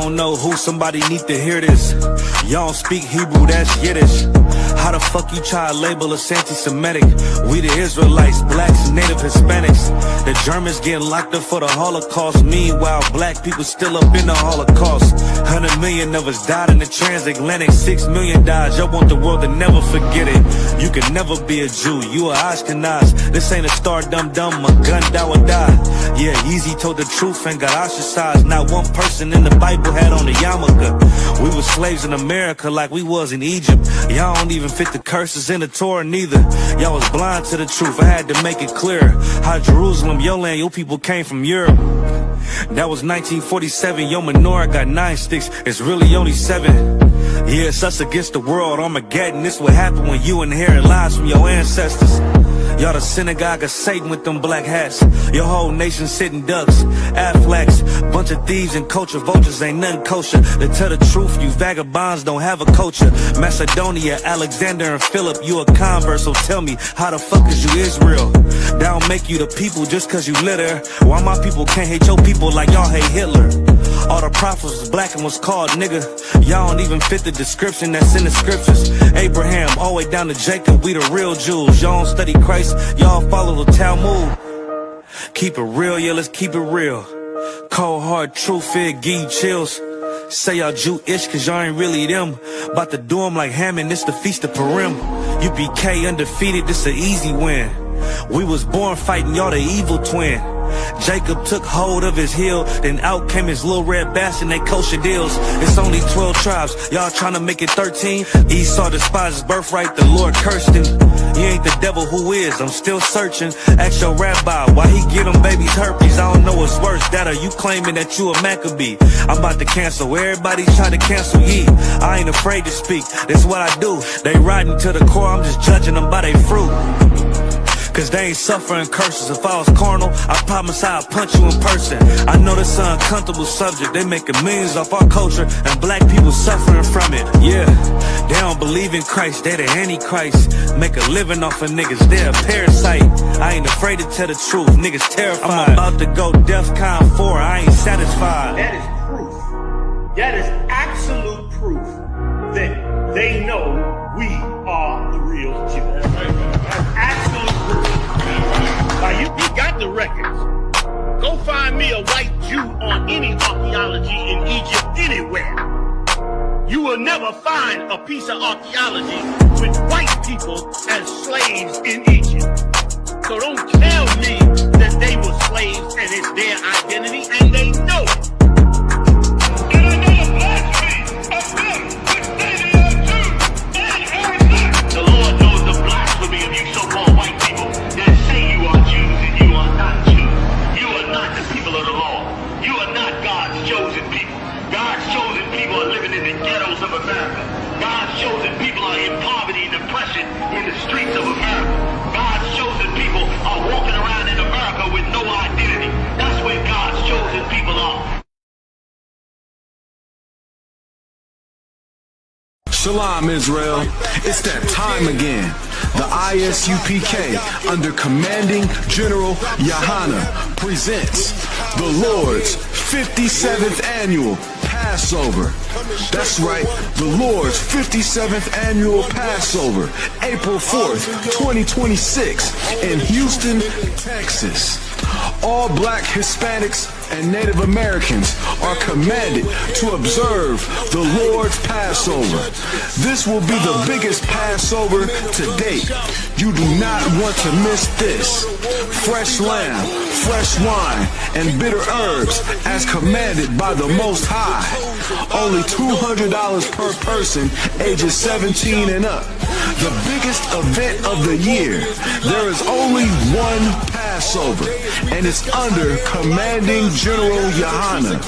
don't know who, somebody need to hear this. Y'all don't speak Hebrew, that's Yiddish. How the fuck you try to label us anti-Semitic? We the Israelites, blacks, native Hispanics. The Germans getting locked up for the Holocaust. Meanwhile, black people still up in the Holocaust. 100 million of us died in the transatlantic. 6 million died, y'all want the world to never forget it. You can never be a Jew, you a Ashkenaz. This ain't a star dum-dum, a gun die or die. Yeah, Yeezy told the truth and got ostracized. Not one person in the Bible had on a yarmulke. We were slaves in America like we was in Egypt. Y'all don't even fit the curses in the Torah neither. Y'all was blind to the truth, I had to make it clear. How Jerusalem, your land, your people came from Europe. That was 1947, your menorah got 9 sticks, it's really only 7. Yeah, it's us against the world, Armageddon. This what happened when you inherit lies from your ancestors. Y'all the synagogue of Satan with them black hats. Your whole nation sitting ducks, Aflacs. Bunch of thieves and culture vultures, ain't nothing kosher. To tell the truth, you vagabonds don't have a culture. Macedonia, Alexander and Philip, you a convert, so tell me, how the fuck is you Israel? That don't make you the people just cause you litter. Why my people can't hate your people like y'all hate Hitler? All the prophets was black and was called nigga. Y'all don't even fit the description that's in the scriptures. Abraham all the way down to Jacob, we the real Jews. Y'all don't study Christ, y'all follow the Talmud. Keep it real, yeah, let's keep it real. Cold hard truth, it give you chills. Say y'all Jewish cause y'all ain't really them. About to do them like Hammond, it's the Feast of Purim. UPK undefeated, this an easy win. We was born fighting, y'all the evil twin. Jacob took hold of his heel, then out came his little red bastard, they kosher deals. It's only 12 tribes, y'all trying to make it 13. Esau despised his birthright, the Lord cursed him. He ain't the devil, who is? I'm still searching. Ask your rabbi, why he get them babies herpes? I don't know what's worse, that or you claiming that you a Maccabee. I'm about to cancel, everybody try to cancel ye. I ain't afraid to speak, that's what I do. They riding to the core, I'm just judging them by their fruit. Cause they ain't suffering curses. If I was carnal, I promise I'd punch you in person. I know this an uncomfortable subject. They making millions off our culture and black people suffering from it. Yeah, they don't believe in Christ, they the Antichrist. Make a living off of niggas, they a parasite. I ain't afraid to tell the truth, niggas terrified. I'm about to go DEFCON 4, I ain't satisfied. That is proof. That is absolute proof that they know we are the real Jews. That's absolute proof. Now you got the records. Go find me a white Jew on any archaeology in Egypt anywhere. You will never find a piece of archaeology with white people as slaves in Egypt. So don't tell me that they were slaves and it's their identity, and they know it. And another blasphemy of them which say they are Jews and are not. The Lord knows the blasphemy of you so-called white people that say you are Jews and you are not Jews. You are not the people of the law. You are not God's chosen people. God's chosen people are living in the ghettos of America. God's chosen people are in poverty and depression in the streets of America. God's chosen people are walking around in America with no identity. That's where God's chosen people are. Shalom, Israel. It's that time again. The ISUPK, under Commanding General Yahana, presents the Lord's 57th Annual Passover. That's right, the Lord's 57th Annual Passover, April 4th, 2026, in Houston, Texas. All black Hispanics and Native Americans are commanded to observe the Lord's Passover. This will be the biggest Passover to date. You do not want to miss this. Fresh lamb, fresh wine, and bitter herbs as commanded by the Most High. Only $200 per person ages 17 and up. The biggest event of the year. There is only one Passover, and it's under Commanding General Yahana.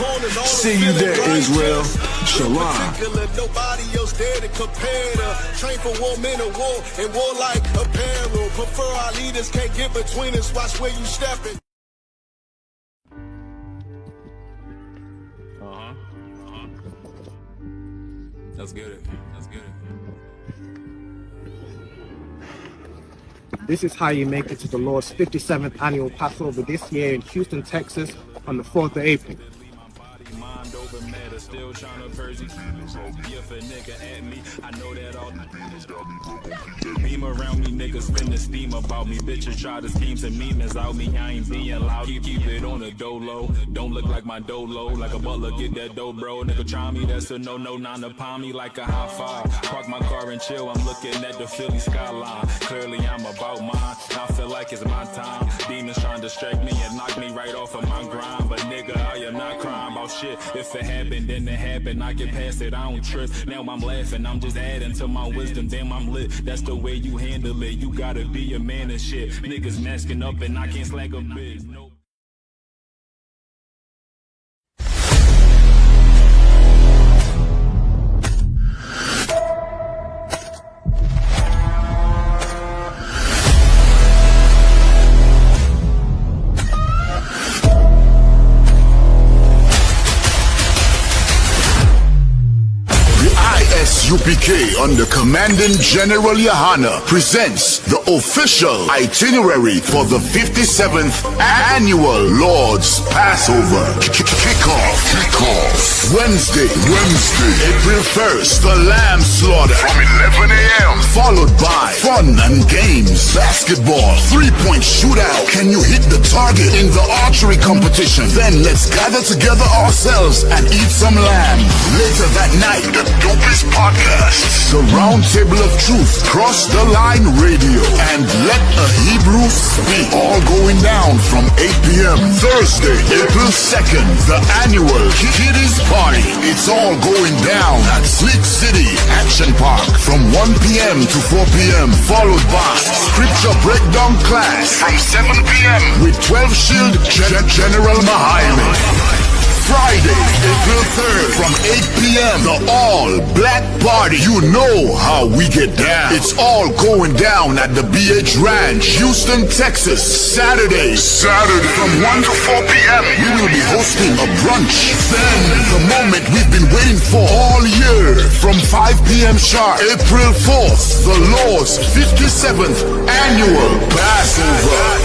See you there, Israel. Shalom. Nobody else there to compare to. Train for war, men of war, and war like apparel. Prefer our leaders, can't get between us. Watch where you stepping. Let's get it. Let's get it. This is how you make it to the Lord's 57th annual Passover this year in Houston, Texas on the 4th of April. still trying to purge these. If a nigga at me, I know that all beam around me, niggas finna steam about me. Bitches try to scheme some memes out me. I ain't being loud. Keep it on the dolo. Don't look like my dolo. Like a butler, get that dough, bro. Nigga try me, that's a no, not to palm me like a high five. Park my car and chill. I'm looking at the Philly skyline. Clearly I'm about mine. I feel like it's my time. Demons trying to distract me and knock me right off of my grind. But nigga, I am not crying about shit. If it happened, then it happened. I get past it, I don't trip. Now I'm laughing, I'm just adding to my wisdom. Damn, I'm lit. That's the way you handle it. You gotta be a man and shit. Niggas masking up and I can't slag a bitch. Nope. ISUPK under Commanding General Yahana presents the official itinerary for the 57th Annual Lord's Passover. Kickoff. Wednesday, April 1st, the lamb slaughter from 11 a.m. Followed by fun and games, basketball, 3-point shootout. Can you hit the target in the archery competition? Then let's gather together ourselves and eat some lamb. Later that night, the dopest podcast, the Round Table of Truth, Cross the Line Radio, and Let a Hebrew Speak. All going down from 8 p.m. Thursday, April 2nd, the annual Kiddies Party. It's all going down at Slick City Action Park from 1 p.m. to 4 p.m. Followed by Scripture Breakdown class from 7 p.m. with 12 Shield General Mahayim. Friday, April 3rd from 8 p.m. the all-black party. You know how we get down. It's all going down at the BH Ranch, Houston, Texas. Saturday from 1 to 4 p.m. we will be hosting a brunch. Then the moment we've been waiting for all year from 5 p.m. sharp, April 4th, the Lord's 57th Annual Passover.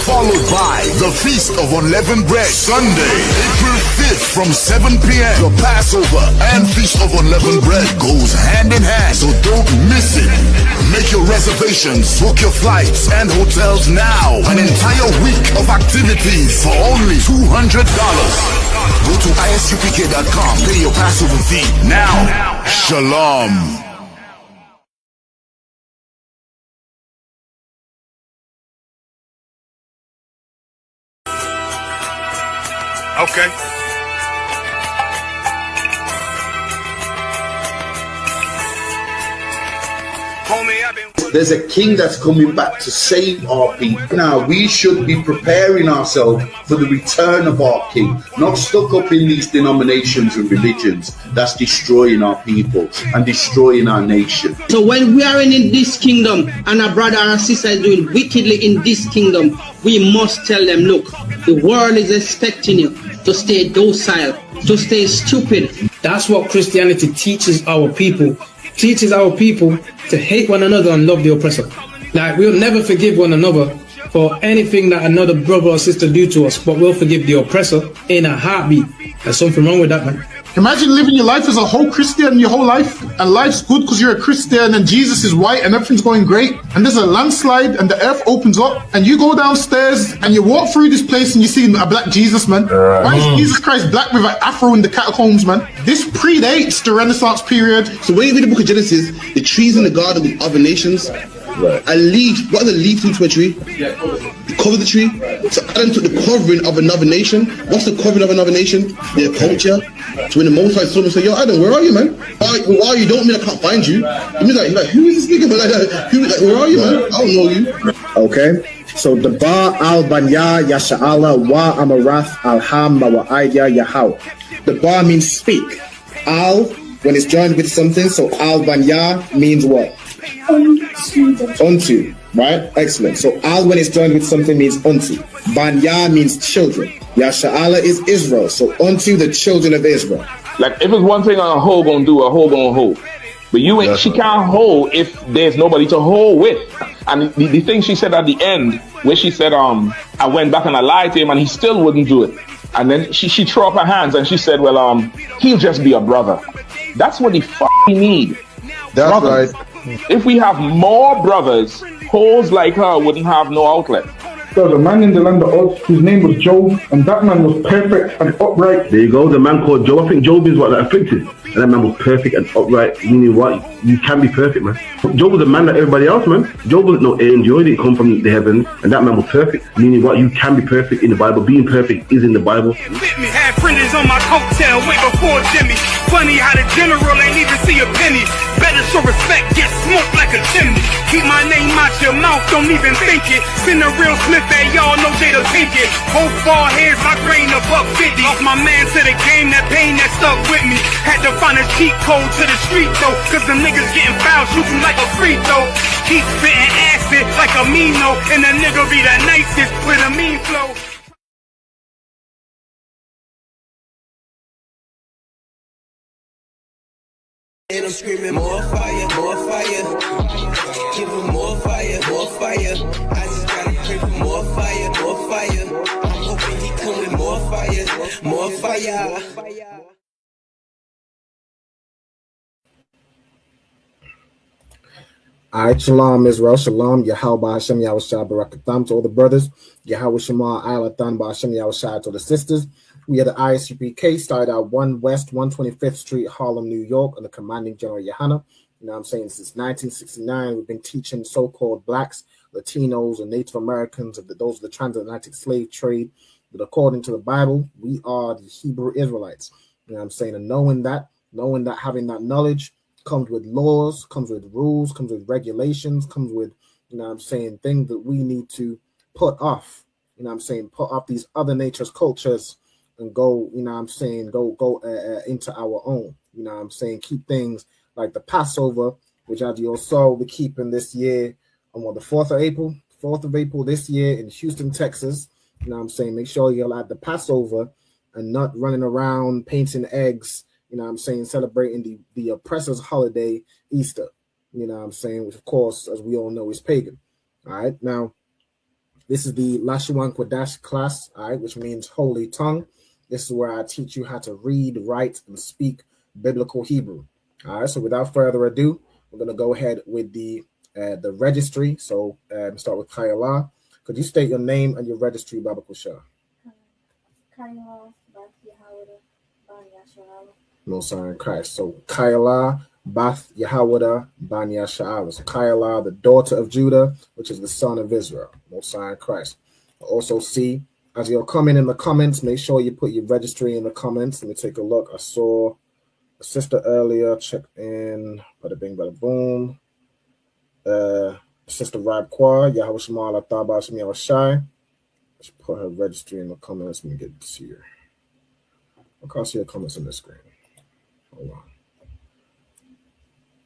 Followed by the Feast of Unleavened Bread. Sunday, April 5th from 7 p.m. The Passover and Feast of Unleavened Bread goes hand in hand, so don't miss it. Make your reservations, book your flights and hotels now. An entire week of activities for only $200. Go to ISUPK.com, pay your Passover fee now. Shalom. Okay. There's a king that's coming back to save our people. Now we should be preparing ourselves for the return of our king, not stuck up in these denominations and religions that's destroying our people and destroying our nation. So when we are in this kingdom and our brother and sister is doing wickedly in this kingdom, we must tell them, look, the world is expecting you to stay docile, to stay stupid. That's what Christianity teaches our people. Teaches our people to hate one another and love the oppressor. Like, we'll never forgive one another for anything that another brother or sister do to us, but we'll forgive the oppressor in a heartbeat. There's something wrong with that, man. Imagine living your life as a whole Christian your whole life, and life's good because you're a Christian and Jesus is white and everything's going great, and there's a landslide and the earth opens up and you go downstairs and you walk through this place and you see a black Jesus, man. Why is Jesus Christ black with an afro in the catacombs, man? This predates the Renaissance period. So when you read the book of Genesis, the trees in the garden with other nations, a leaf, what are the leaf to a tree? Cover the tree. So Adam took the covering of another nation. What's the covering of another nation? Their culture. So when the Most High saw him, say, yo, Adam, where are you, man? Where are you? Don't mean I can't find you. He means like, who is this nigga? Like, where are you, man? I don't know you. Okay. So the Ba al Banya Yasha'ala wa Amarath al Ham Mawa'idya Yahau. The Ba means speak. Al, when it's joined with something, so al Banya means what? Unto, right? Excellent. So al when it's joined with something means unto. Banya means children. Yasha'ala is Israel. So unto the children of Israel. Like if it's one thing a hoe gonna do, a hoe gonna hold. But you ain't, she can't hold if there's nobody to hold with. And the thing she said at the end, where she said, I went back and I lied to him and he still wouldn't do it. And then she threw up her hands and she said, well, he'll just be a brother. That's what we need. That's brothers. right. If we have more brothers, hoes like her wouldn't have no outlet. There was a man in the land of Oz, his name was Job, and that man was perfect and upright. There you go, the man called Job. I think Job is what, like, afflicted. And that man was perfect and upright, meaning what? You can be perfect, man. Job was a man like everybody else, man. Job wasn't no angel, he didn't come from the heavens, and that man was perfect, meaning what? You can be perfect in the Bible. Being perfect is in the Bible. Had friends on my coattail way before Jimmy. Funny how the general ain't even see a penny. Better show respect, get smoked like a chimney. Keep my name out your mouth, don't even think it. Send a real Smith at y'all, know Jada Pinkett. Both ball heads, my grain above 50. Off my man to the game, that pain that stuck with me. Had to find a cheat code to the street though, cause the niggas getting foul, shooting like a free throw. Keep spitting acid like a Mino, and the nigga be the nicest with a mean flow. And I'm screaming more fire, more fire. Give him more fire, more fire. I just gotta pray for more fire, more fire. I'm hoping he come with more fire, more fire. Alright, Shalom Israel, Shalom, Yahweh Hashem Yahushua Barakatam to all the brothers, Yahweh Shema Alatan Hashem Yahushua to the sisters. We are the ISUPK, started out 1 West 125th Street, Harlem, New York, under commanding General Yohana. You know what I'm saying? Since 1969, we've been teaching so-called blacks, Latinos, and Native Americans, those of the transatlantic slave trade, that according to the Bible, we are the Hebrew Israelites. You know what I'm saying? And knowing that, having that knowledge, comes with laws, comes with rules, comes with regulations, comes with, you know what I'm saying, things that we need to put off, you know what I'm saying, put off these other nature's cultures and go, you know what I'm saying, go into our own, you know what I'm saying, keep things like the Passover, which as you all saw, we're keeping this year on the 4th of April this year in Houston, Texas, you know what I'm saying, make sure you're at the Passover and not running around painting eggs, you know what I'm saying, celebrating the oppressor's holiday, Easter, you know what I'm saying, which of course, as we all know, is pagan. All right, now, this is the Lashawan Qadash class, all right, which means holy tongue. This is where I teach you how to read, write, and speak biblical Hebrew. All right, so without further ado, we're going to go ahead with the registry. So start with Kayala. Could you state your name and your registry, Baba Kusha? Kayala, Bath Yahawada, Banya Sha'ala. No sign Christ. So Kayala, Bath Yahawada, Banya Sha'ala. So Kayala, the daughter of Judah, which is the son of Israel. No sign Christ. Also see, as you're coming in the comments, make sure you put your registry in the comments. Let me take a look. I saw a sister earlier, check in, bada bing, bada boom. Sister Rab Kwa, Yahweh Shema Taba Shem Yahushai. Let's put her registry in the comments. Let me get to see her. I can't see her comments on the screen. Hold on.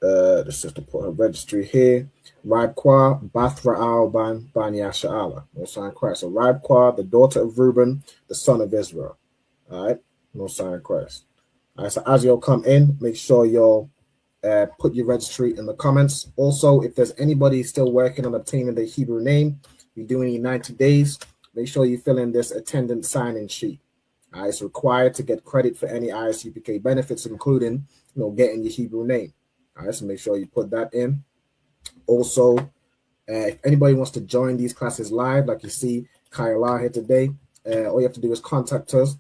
The sister put her registry here. Rab Kwa, Bath Ra'al Ban Yasha'ala. No sign Christ. So Rab Kwa, the daughter of Reuben, the son of Israel. All right. No sign Christ. All right. So as you'll come in, make sure you'll put your registry in the comments. Also, if there's anybody still working on obtaining the Hebrew name, you're doing in 90 days, make sure you fill in this attendance sign-in sheet. All right, it's required to get credit for any ISUPK benefits, including, getting your Hebrew name. All right, so make sure you put that in. Also, if anybody wants to join these classes live, like you see Kayla here today, all you have to do is contact us.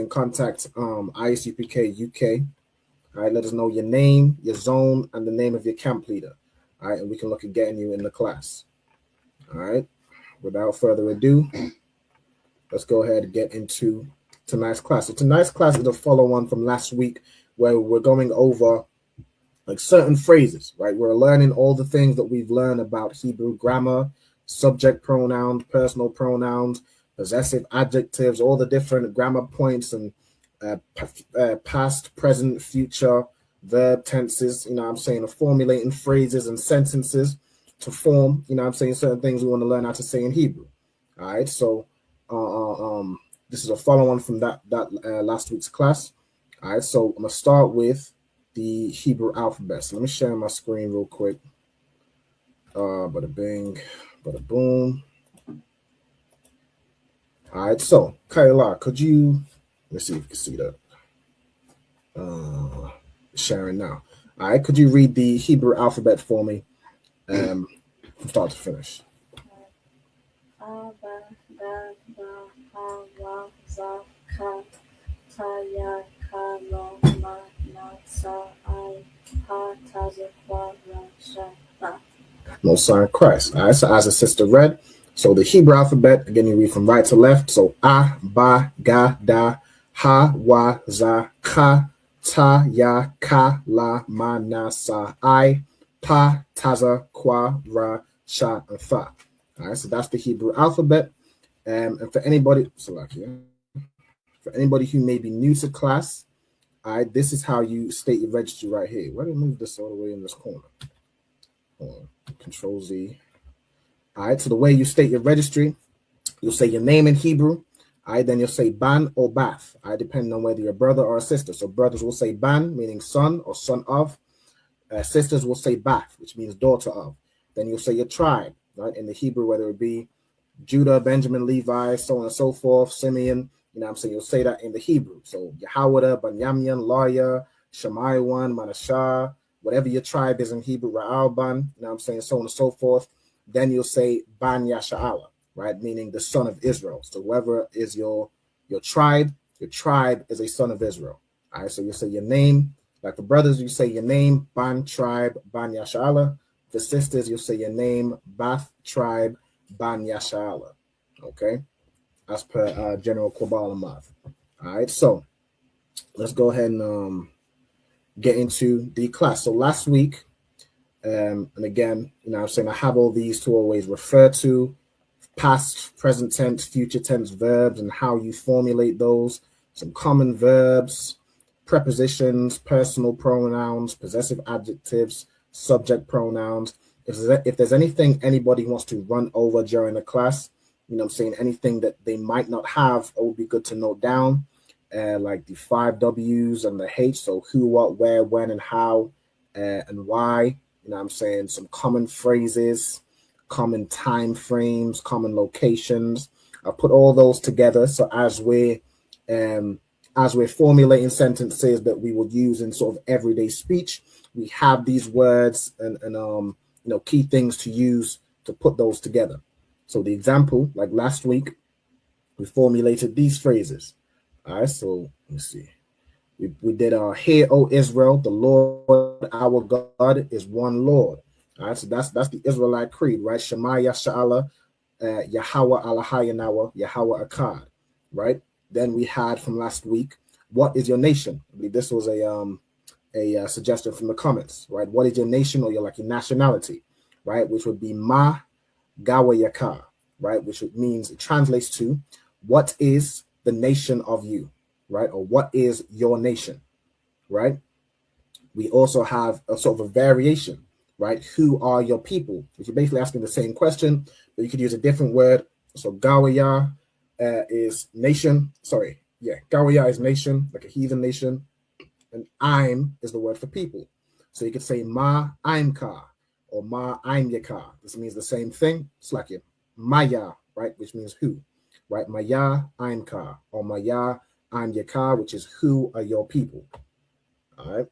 Contact ISUPK UK. All right, let us know your name, your zone, and the name of your camp leader. All right, and we can look at getting you in the class. All right, without further ado, let's go ahead and get into tonight's class. So tonight's class is a follow-on from last week, where we're going over like certain phrases, right? We're learning all the things that we've learned about Hebrew grammar, subject pronouns, personal pronouns, possessive adjectives, all the different grammar points and past, present, future, verb tenses, of formulating phrases and sentences to form, certain things we want to learn how to say in Hebrew. All right, so this is a follow-on from that last week's class. All right, so I'm going to start with the Hebrew alphabet. So let me share my screen real quick. Bada bing, bada boom. All right, so Kayla, could you, let's see if you can see that. Sharing now. All right, could you read the Hebrew alphabet for me from start to finish? No sign Christ. All right, so as the sister read, so the Hebrew alphabet, again, you read from right to left. So A, Ba, Ga, Da, Ha, Wa, Za, Ka, Ta, Ya, Ka, La, Ma, Na, Sa, I, Pa, Taza, Kwa, Ra, Sha, and Fa. All right, so that's the Hebrew alphabet. And for anybody, for anybody who may be new to class, all right, this is how you state your registry right here. Why did I move this all the way in this corner? Hold on. Control Z. All right, so the way you state your registry, you'll say your name in Hebrew. All right, then you'll say ban or bath, all right, depending on whether you're a brother or a sister. So brothers will say ban, meaning son or son of. Sisters will say bath, which means daughter of. Then you'll say your tribe, right, in the Hebrew, whether it be Judah, Benjamin, Levi, so on and so forth, Simeon, you know what I'm saying? You'll say that in the Hebrew. So Yahawada, Banyamin, Lawyer, Shammaiwan, Manashah, whatever your tribe is in Hebrew, Ra'alban, you know what I'm saying, so on and so forth. Then you'll say Ban Yasha'ala, right, meaning the son of Israel. So whoever is your tribe is a son of Israel. All right, so you'll say your name. Like for brothers, you say your name, Ban tribe, Ban Yasha'ala. For sisters, you'll say your name, Bath tribe, Ban Yasha'ala. Okay, as per General Kabbalah Math. All right, so let's go ahead and get into the class. So last week, and again, you know what I'm saying, I have all these to always refer to, past, present tense, future tense verbs, and how you formulate those, some common verbs, prepositions, personal pronouns, possessive adjectives, subject pronouns. If there's anything anybody wants to run over during the class, you know what I'm saying, anything that they might not have, it would be good to note down, like the 5 W's and the H, so who, what, where, when, and how, and why. You know what I'm saying, some common phrases, common time frames, common locations. I'll put all those together, so as we're formulating sentences that we will use in sort of everyday speech, we have these words and you know, key things to use to put those together. So the example, like last week, we formulated these phrases. All right, so let's see. We did Hear, O Israel, the Lord our God is one Lord. All right, so that's the Israelite creed, right? Shema Yasha'Allah, Yahweh Alahayanawa, Yahweh Akkad, right? Then we had from last week, what is your nation? I believe this was a suggestion from the comments, right? What is your nation, or your nationality, right? Which would be Ma Gawa Yakar, right? Which means, it translates to, what is the nation of you, right? Or what is your nation, right? We also have a sort of a variation, right? Who are your people? Which you're basically asking the same question, but you could use a different word. So Gawaya is nation. Sorry, yeah, Gawaya is nation, like a heathen nation. And I'm is the word for people. So you could say Ma I'm Ka or Ma I'm Yaka. This means the same thing. It's like Maya, right? Which means who, right? Maya I'm Ka or Maya I'm Yaka, which is who are your people. All right.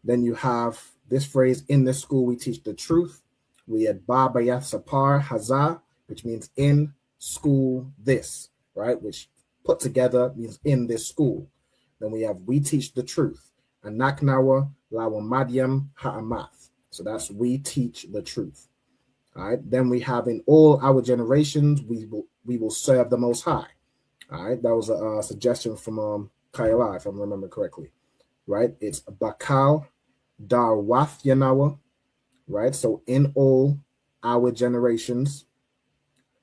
Then you have this phrase, in this school we teach the truth. We had Ba Bayat Sapar Hazah, which means in school this, right? Which put together means in this school. Then we have we teach the truth. And Naknawa Lawa Madyam Ha'amath. So that's we teach the truth. All right. Then we have in all our generations, we will serve the Most High. All right. That was a suggestion from Kayala, if I remember correctly. Right. It's Bakal Darwath Yanawa. Right. So in all our generations,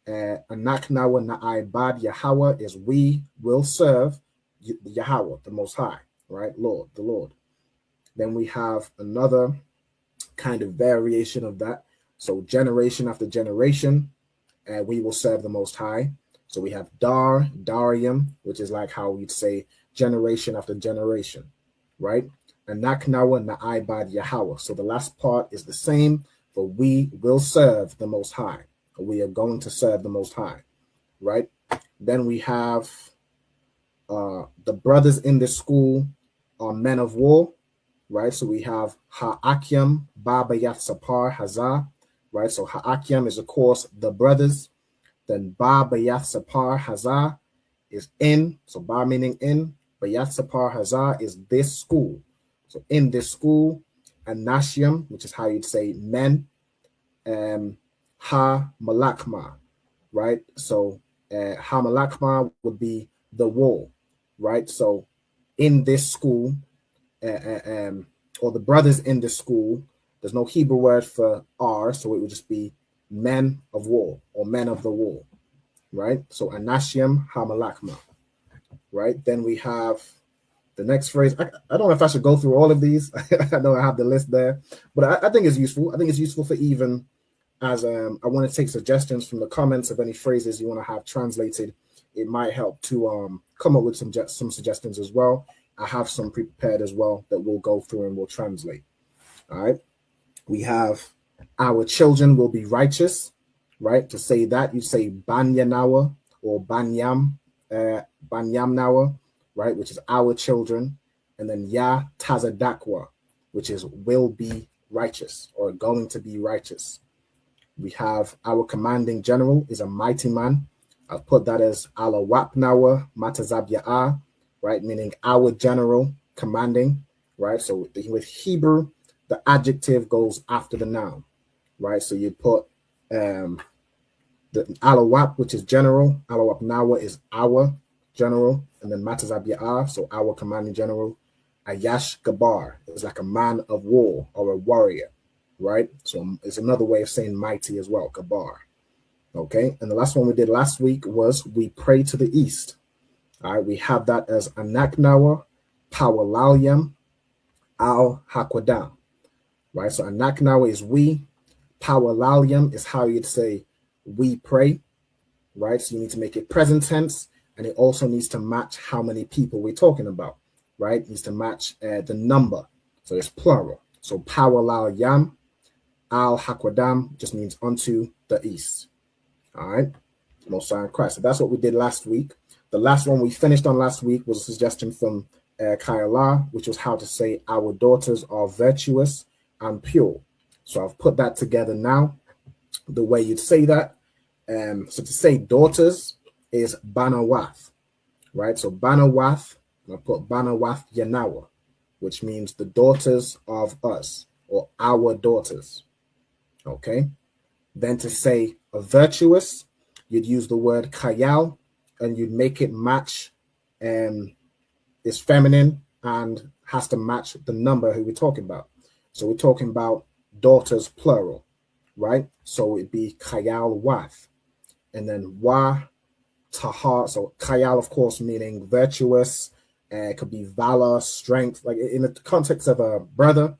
Anaknawa Na'ibad Yahweh is we will serve Yahweh, the Most High, right? Lord, the Lord. Then we have another kind of variation of that. So generation after generation, we will serve the Most High. So we have Darium, which is like how we'd say generation after generation, right? And Naknawa Na'ibad Yahweh. So the last part is the same, but we will serve the Most High. We are going to serve the Most High, right? Then we have the brothers in the school are men of war, right? So we have Ha'akyam, Baba Yathsapar, Hazar, right? So Ha'akyam is, of course, the brothers. Then Baba Yathsapar, Hazar is in, so Ba meaning in, but Yathsapar, Hazar is this school. So in this school, Anashiam, which is how you'd say men, Ha Malakma, right? So Ha Malakma would be the wall, right? So in this school, or the brothers in this school, there's no Hebrew word for are, so it would just be men of war or men of the wall, right? So Anashiam Hamalakma, right? Then we have the next phrase. I don't know if I should go through all of these. I know I have the list there, but I think it's useful. I think it's useful for even as I want to take suggestions from the comments of any phrases you want to have translated. It might help to come up with some suggestions as well. I have some prepared as well that we'll go through and we'll translate. All right. We have our children will be righteous, right? To say that, you say Banyanawa or Banyamnawa, right? Which is our children. And then Ya Tazadakwa, which is will be righteous or going to be righteous. We have our commanding general is a mighty man. I've put that as Ala Wapnawa Matazabya'a, right? Meaning our general commanding, right? So with Hebrew, the adjective goes after the noun, right? So you put the Alawap, which is general. Alawap Nawa is our general. And then Matazabya'a, so our commanding general. Ayash Gabar is like a man of war or a warrior, right? So it's another way of saying mighty as well, Gabar. Okay, and the last one we did last week was we pray to the east. All right, we have that as Anaknawa, Pawalalyam, Al Hakwadam. Right, so Anaknawa is we, Pawalalyam is how you'd say we pray. Right, so you need to make it present tense, and it also needs to match how many people we're talking about. Right, it needs to match the number, so it's plural. So Pawalalyam, Al Hakwadam just means unto the east. All right, Most High in Christ. So that's what we did last week. The last one we finished on last week was a suggestion from Kayala, which was how to say our daughters are virtuous and pure. So I've put that together now, the way you'd say that. So to say daughters is Banawath, right? So Banawath, I put Banawath Yanawa, which means the daughters of us or our daughters. Okay. Then to say a virtuous, you'd use the word kayal and you'd make it match is feminine and has to match the number who we're talking about. So we're talking about daughters plural, right? So it'd be kayal wath. And then wa tahar. So kayal, of course, meaning virtuous. It could be valor, strength. Like in the context of a brother,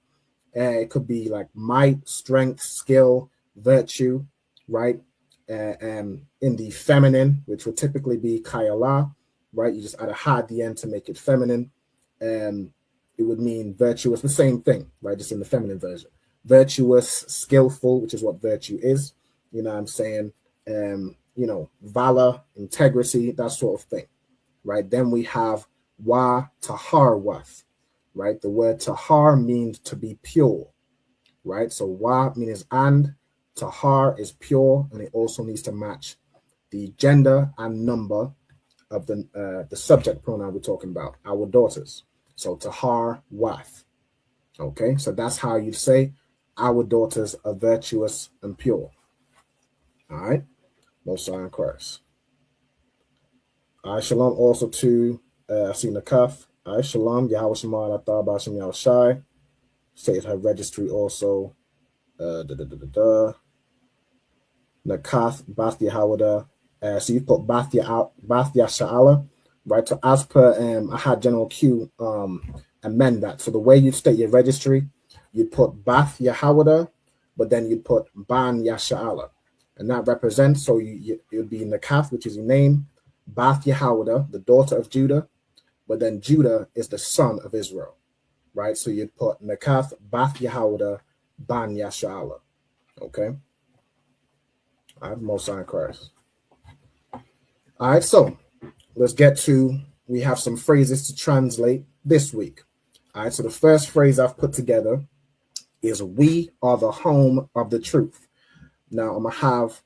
it could be like might, strength, skill, virtue, right? In the feminine, which would typically be kayala, right? You just add a ha at the end to make it feminine. It would mean virtuous, the same thing, right? Just in the feminine version. Virtuous, skillful, which is what virtue is. You know what I'm saying? Valor, integrity, that sort of thing, right? Then we have wa tahar wath, right? The word tahar means to be pure, right? So wa means and, tahar is pure, and it also needs to match the gender and number of the subject pronoun we're talking about, our daughters. So tahar wath. Okay, so that's how you say our daughters are virtuous and pure. All right, Most High in Christ. All right, shalom also to I see Nakaf. All right, shalom, Yahweh Shema, Athar Bashim Yahweh Shai. Stated her registry also. Nakath, Bathia Hawada. So you put Bathia Sha'ala, right? So as per I had General Q amend that. So the way you state your registry, you put Bathia Hawada, but then you put Ban Yasha'ala. And that represents, so it would be Nakath, which is your name, Bathia Hawada, the daughter of Judah, but then Judah is the son of Israel, right? So you'd put Nakath, Bathia Hawada, Ban Yasha'ala. Okay? I have Most High in Christ. All right, so let's get to, we have some phrases to translate this week. All right, so the first phrase I've put together is we are the home of the truth. Now I'm going to have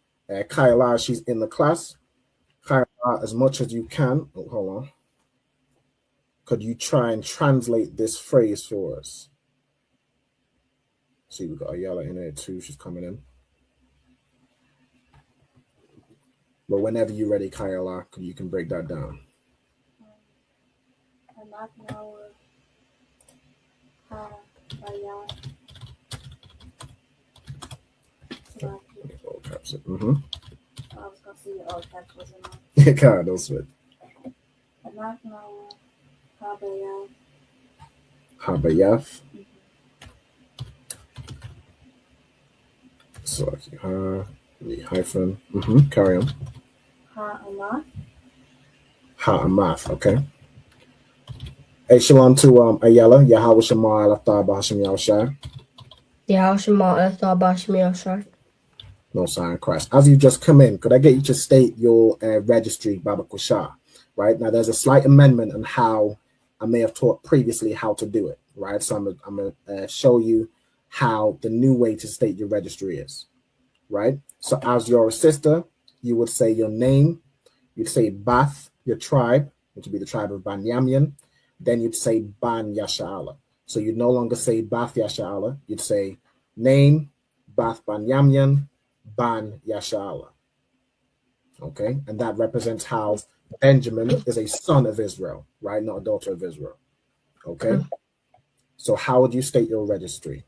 Kyla, she's in the class. Kyla, as much as you can, hold on. Could you try and translate this phrase for us? See, we got Ayala in there too. She's coming in. But whenever you're ready, Kyla, you can break that down. All caps it. Mm-hmm. I was gonna see all caps was enough. God, don't sweat. Habayaf. So the hyphen. Mm-hmm. Carry on. Ha'amath. Okay. Hey, shalom to Ayala. Yahweh Shema Alaftah Bahashim Yahushai. Yahweh Shema Alaftah Bahashim Yahushai. No sign Christ. As you just come in, could I get you to state your registry, Baba Kusha? Right now, there's a slight amendment on how I may have taught previously how to do it. Right, so I'm gonna show you how the new way to state your registry is. Right, so as your sister, you would say your name. You'd say Bath, your tribe, which would be the tribe of Banyamyan. Then you'd say Ban Yasha'ala. So you'd no longer say Bath Yasha'ala. You'd say name, Bath Banyamyan, Ban Yasha'ala. Okay, and that represents how Benjamin is a son of Israel, right? Not a daughter of Israel. Okay, so how would you state your registry?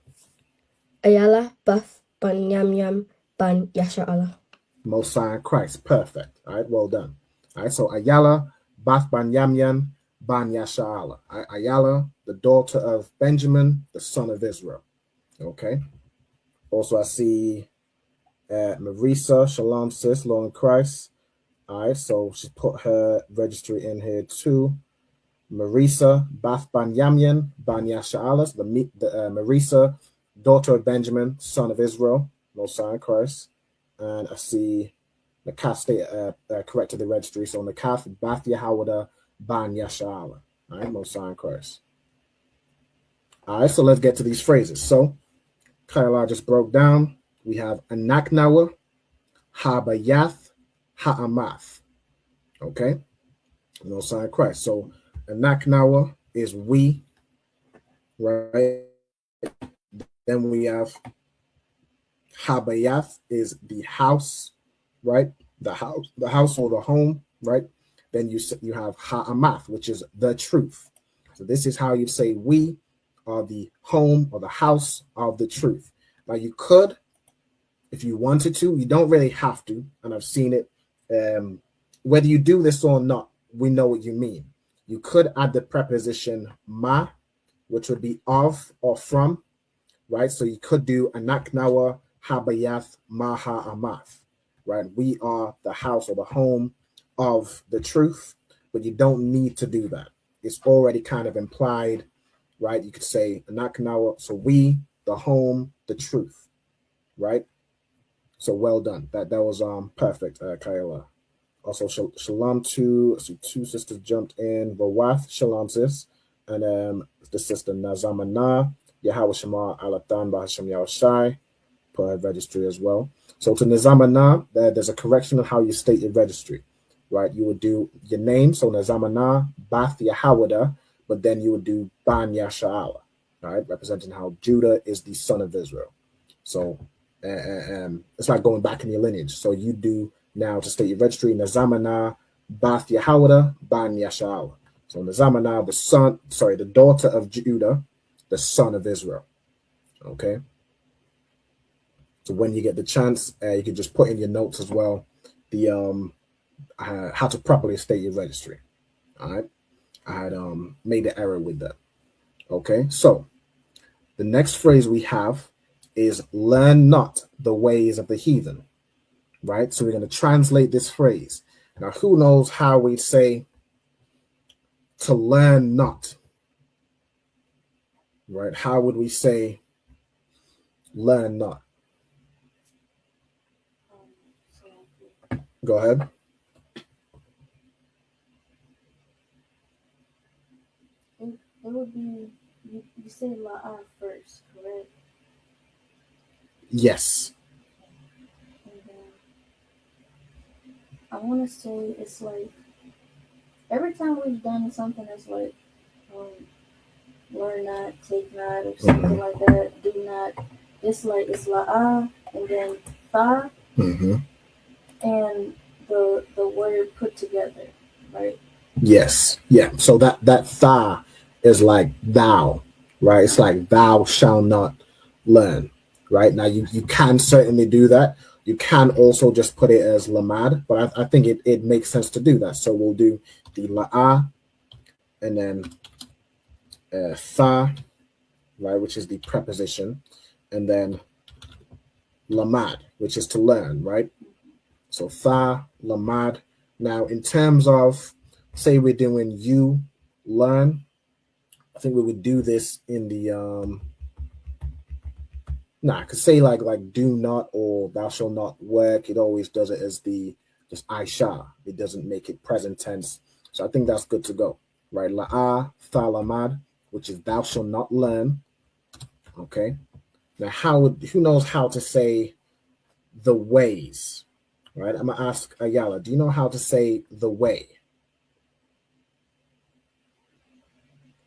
Ayala, Bath, Banyamyan, Ban Yasha'ala. Mosiah Christ. Perfect. All right, well done. All right, so Ayala, Bath Banyamyan, Ban Yasha'ala. Ayala, the daughter of Benjamin, the son of Israel. Okay. Also, I see Marisa, Shalom sis, Lord in Christ. All right, so she put her registry in here too. Marisa, Bath Banyamyan, Ban Yasha'ala, the Marisa, daughter of Benjamin, son of Israel, Mosiah Christ. And I see the Kaf state corrected the registry. So on the Kaf, Bath Yahawada, Ban Yasha'ala. All right, Mosiah Christ. All right, so let's get to these phrases. So Kyla just broke down. We have Anaknawa, Habayath, Ha'amath. Okay, Mosiah Christ. So Anaknawa is we, right? Then we have Habayath is the house, right? The house or the home, right? Then you have Ha'amath, which is the truth. So this is how you say we are the home or the house of the truth. Now you could, if you wanted to, you don't really have to, and I've seen it. Whether you do this or not, we know what you mean. You could add the preposition ma, which would be of or from, right? So you could do Anaknawa, Habayath, Maha Amath, right? We are the house or the home of the truth, but you don't need to do that. It's already kind of implied, right? You could say Anaknawa, so we, the home, the truth, right? So well done. That was perfect, Kyla. Also, shalom to, I see two sisters jumped in. Rawath, shalom sis, and the sister Nazamana, Yahweh Shema Alatan Bahasham Yahushai, per registry as well. So to Nazamana, there's a correction of how you state your registry, right? You would do your name, so Nazamana, Bath Yahawada, but then you would do Ban Yasha'ala, right? Representing how Judah is the son of Israel. So it's like going back in your lineage. So you do now to state your registry, Nazamana, Bath Yahawada, Ban Yasha'ala. So Nazamana, the daughter of Judah, the son of Israel. Okay. So when you get the chance, you can just put in your notes as well the how to properly state your registry. All right. I had made the error with that. Okay. So the next phrase we have is learn not the ways of the heathen. Right. So we're going to translate this phrase. Now, who knows how we say to learn not? Right? How would we say learn not? Go ahead. would be, you say la'ah first, correct? Yes. And then I want to say it's like, every time we've done something that's like, learn not, take not, or something like that, do not, it's like, it's la'ah, and then tha, and the word put together, right? Yes. Yeah. So that tha is like thou, right? It's like thou shall not learn, right? Now you can certainly do that. You can also just put it as lamad, but I think it makes sense to do that. So we'll do the la'ah and then tha, right, which is the preposition, and then lamad, which is to learn, right? So tha, lamad. Now, in terms of, say we're doing you learn, I think we would do this in the I could say like do not or thou shall not work. It always does it as the just I shall. It doesn't make it present tense. So I think that's good to go, right? La'ah, tha, lamad, which is thou shall not learn. Okay. Now, who knows how to say the ways, right? I'm gonna ask Ayala. Do you know how to say the way?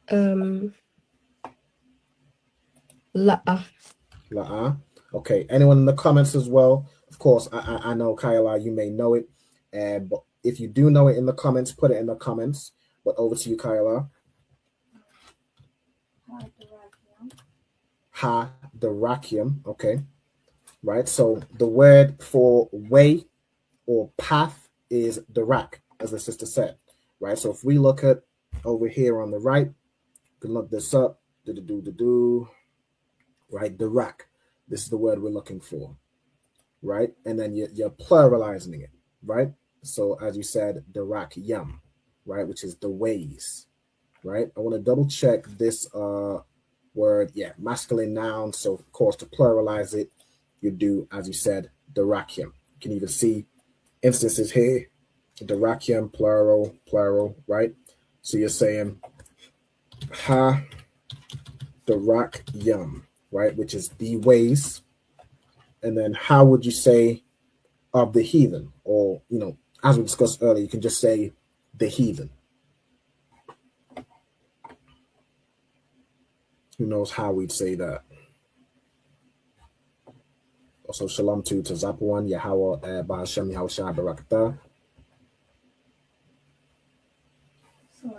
La'ah. La'ah. Okay. Anyone in the comments as well? Of course, I know Kayla, you may know it, but if you do know it in the comments, put it in the comments. But over to you, Kayla. Ha darakium. Okay. Right. So the word for way or path is darak, as the sister said. Right. So if we look at over here on the right, you can look this up. Right. Darak. This is the word we're looking for. Right. And then you're pluralizing it. Right. So as you said, darak yam. Right. Which is the ways. Right. I want to double check this word. Yeah. Masculine noun. So of course to pluralize it, you do, as you said, darakium. You can even see instances here. Darakium, plural, right? So you're saying ha darakyum, right? Which is the ways. And then how would you say of the heathen? Or, as we discussed earlier, you can just say the heathen. Who knows how we'd say that? Also, shalom to Zapuan, Yahweh, Ba'ashem, Yahweh Shai, Barakatah. So,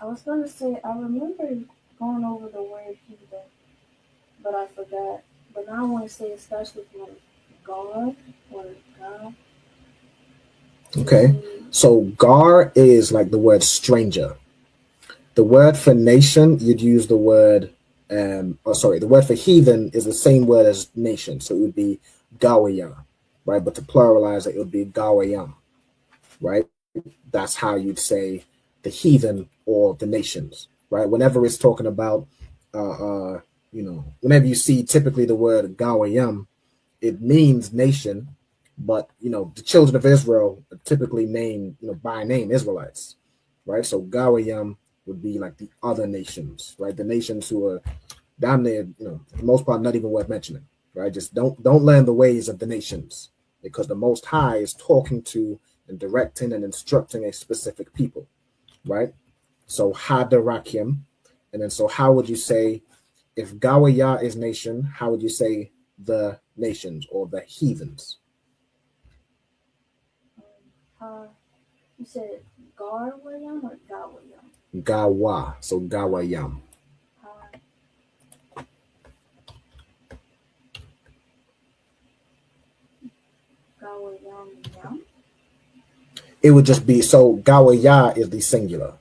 I was going to say, I remember going over the word heathen, but I forgot. But now I want to say it starts with like God or God. Okay, so gar is like the word stranger. The word for nation, you'd use the word, the word for heathen is the same word as nation. So it would be gawaya, right? But to pluralize it, it would be gawayam, right? That's how you'd say the heathen or the nations, right? Whenever it's talking about, whenever you see typically the word gawayam, it means nation, but, the children of Israel are typically named, by name Israelites, right? So gawayam would be like the other nations, right? The nations who are down there, for the most part, not even worth mentioning, right? Just don't learn the ways of the nations, because the Most High is talking to and directing and instructing a specific people, right? So hadarakim, and then so how would you say, if Gawaya is nation, how would you say the nations or the heathens? You said Garwayam or Gawayam? Gawa, so Gawayam. Gawayam. It would just be, so Gawaya is the singular.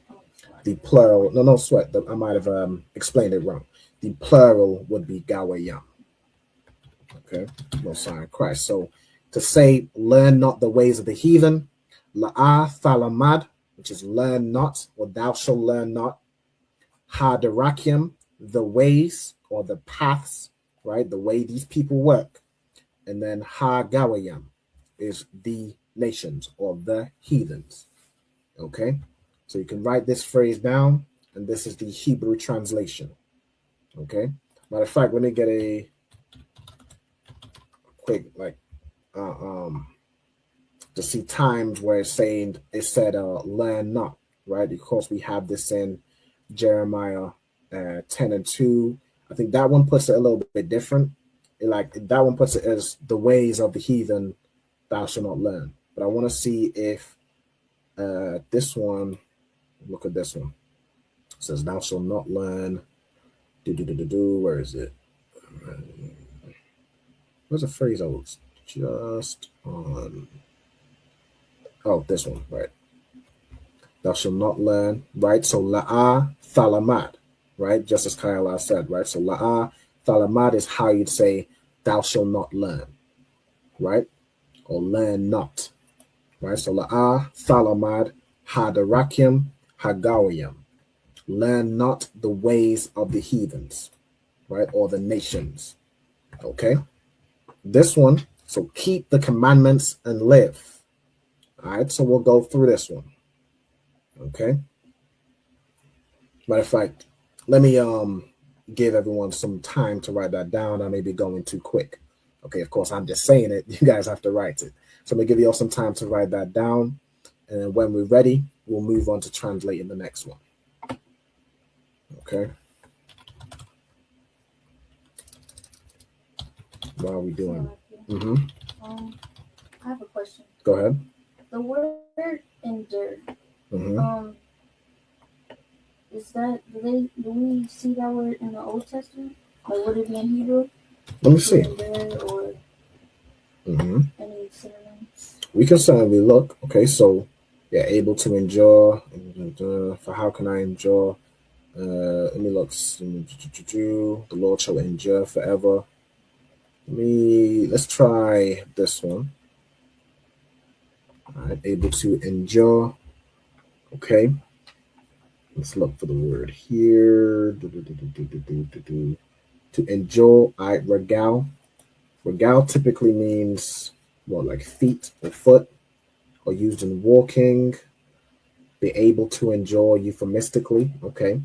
The plural, no sweat. I might have explained it wrong. The plural would be Gawayam. Okay, no sign of Christ. So to say, learn not the ways of the heathen, la'ah thalamad, which is learn not, or thou shalt learn not. Hadarakim, the ways or the paths, right? The way these people work. And then ha gawayam is the nations or the heathens. Okay, so you can write this phrase down, and this is the Hebrew translation. Okay, matter of fact, let me get a quick to see times where it said learn not, right? Of course, we have this in Jeremiah 10:2. I think that one puts it a little bit different. That one puts it as the ways of the heathen thou shalt not learn. But I want to see if this one, look at this one. It says thou shalt not learn. Where is it? Where's the phrase I was just on? Oh, this one, right. Thou shalt not learn, right? So la'ah thalamad, right? Just as Kayala said, right? So la'ah thalamad is how you'd say thou shalt not learn, right? Or learn not, right? So la'ah thalamad hadarakim hagawiyam. Learn not the ways of the heathens, right? Or the nations, okay? This one, so keep the commandments and live. All right, so we'll go through this one. Okay. Matter of fact, let me give everyone some time to write that down. I may be going too quick. Okay, of course, I'm just saying it. You guys have to write it. So I'm gonna give you all some time to write that down. And when we're ready, we'll move on to translating the next one. Okay. What are we doing? I have a question. Go ahead. The word endure. Is that do we see that word in the Old Testament? Like would it be in Hebrew? Let me see. Endure or any synonyms? We can certainly look. Okay, so yeah, able to endure. For how can I endure? Let me look. The Lord shall endure forever. Let's try this one. All right, able to endure. Okay. Let's look for the word here. To endure, regal. Regal typically means like feet or foot, or used in walking. Be able to endure euphemistically. Okay.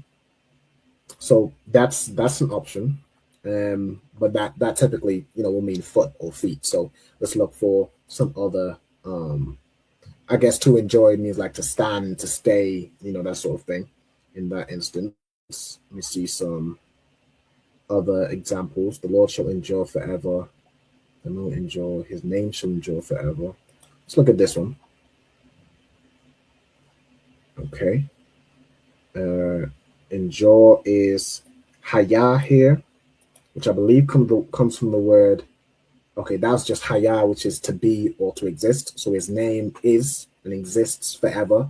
So that's an option. But that typically, will mean foot or feet. So let's look for some other I guess to enjoy means like to stand, to stay, that sort of thing. In that instance, let me see some other examples. The Lord shall endure forever. The Lord endure, his name shall endure forever. Let's look at this one. Okay. Endure is haya here, which I believe comes from the word. Okay, that's just haya, which is to be or to exist. So his name is and exists forever.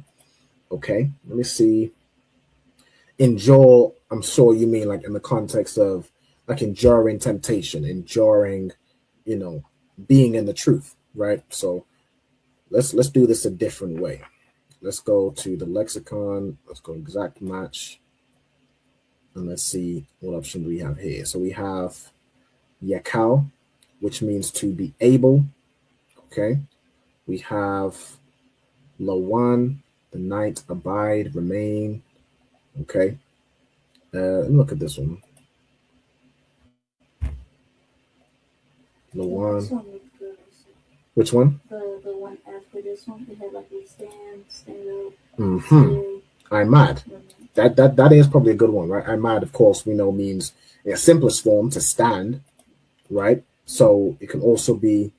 Okay, let me see. Endure, I'm sure you mean like in the context of like enduring temptation, enduring, being in the truth, right? So let's do this a different way. Let's go to the lexicon. Let's go exact match. And let's see what option do we have here. So we have yakal, which means to be able. Okay. We have lawan, the night, abide, remain. Okay. Let me look at this one. Lawan. Which one? The one after this one. It had like a stand up. I'm mad. That is probably a good one, right? I'm mad, of course, we know means in a simplest form to stand, right? So it can also be,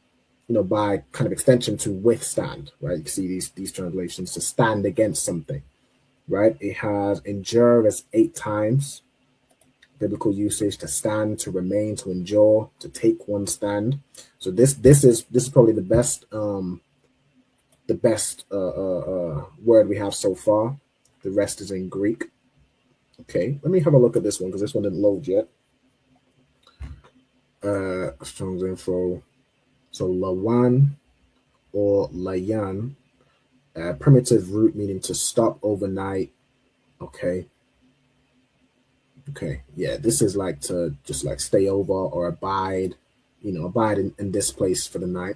by kind of extension to withstand, right? You can see these translations, to stand against something, right? It has endure as 8 times. Biblical usage: to stand, to remain, to endure, to take one stand. So this is probably the best word we have so far. The rest is in Greek. Okay, let me have a look at this one because this one didn't load yet. Strong's info. So lawan or layan, primitive root meaning to stop overnight. Okay. Okay, yeah, this is like to just like stay over or abide, abide in this place for the night.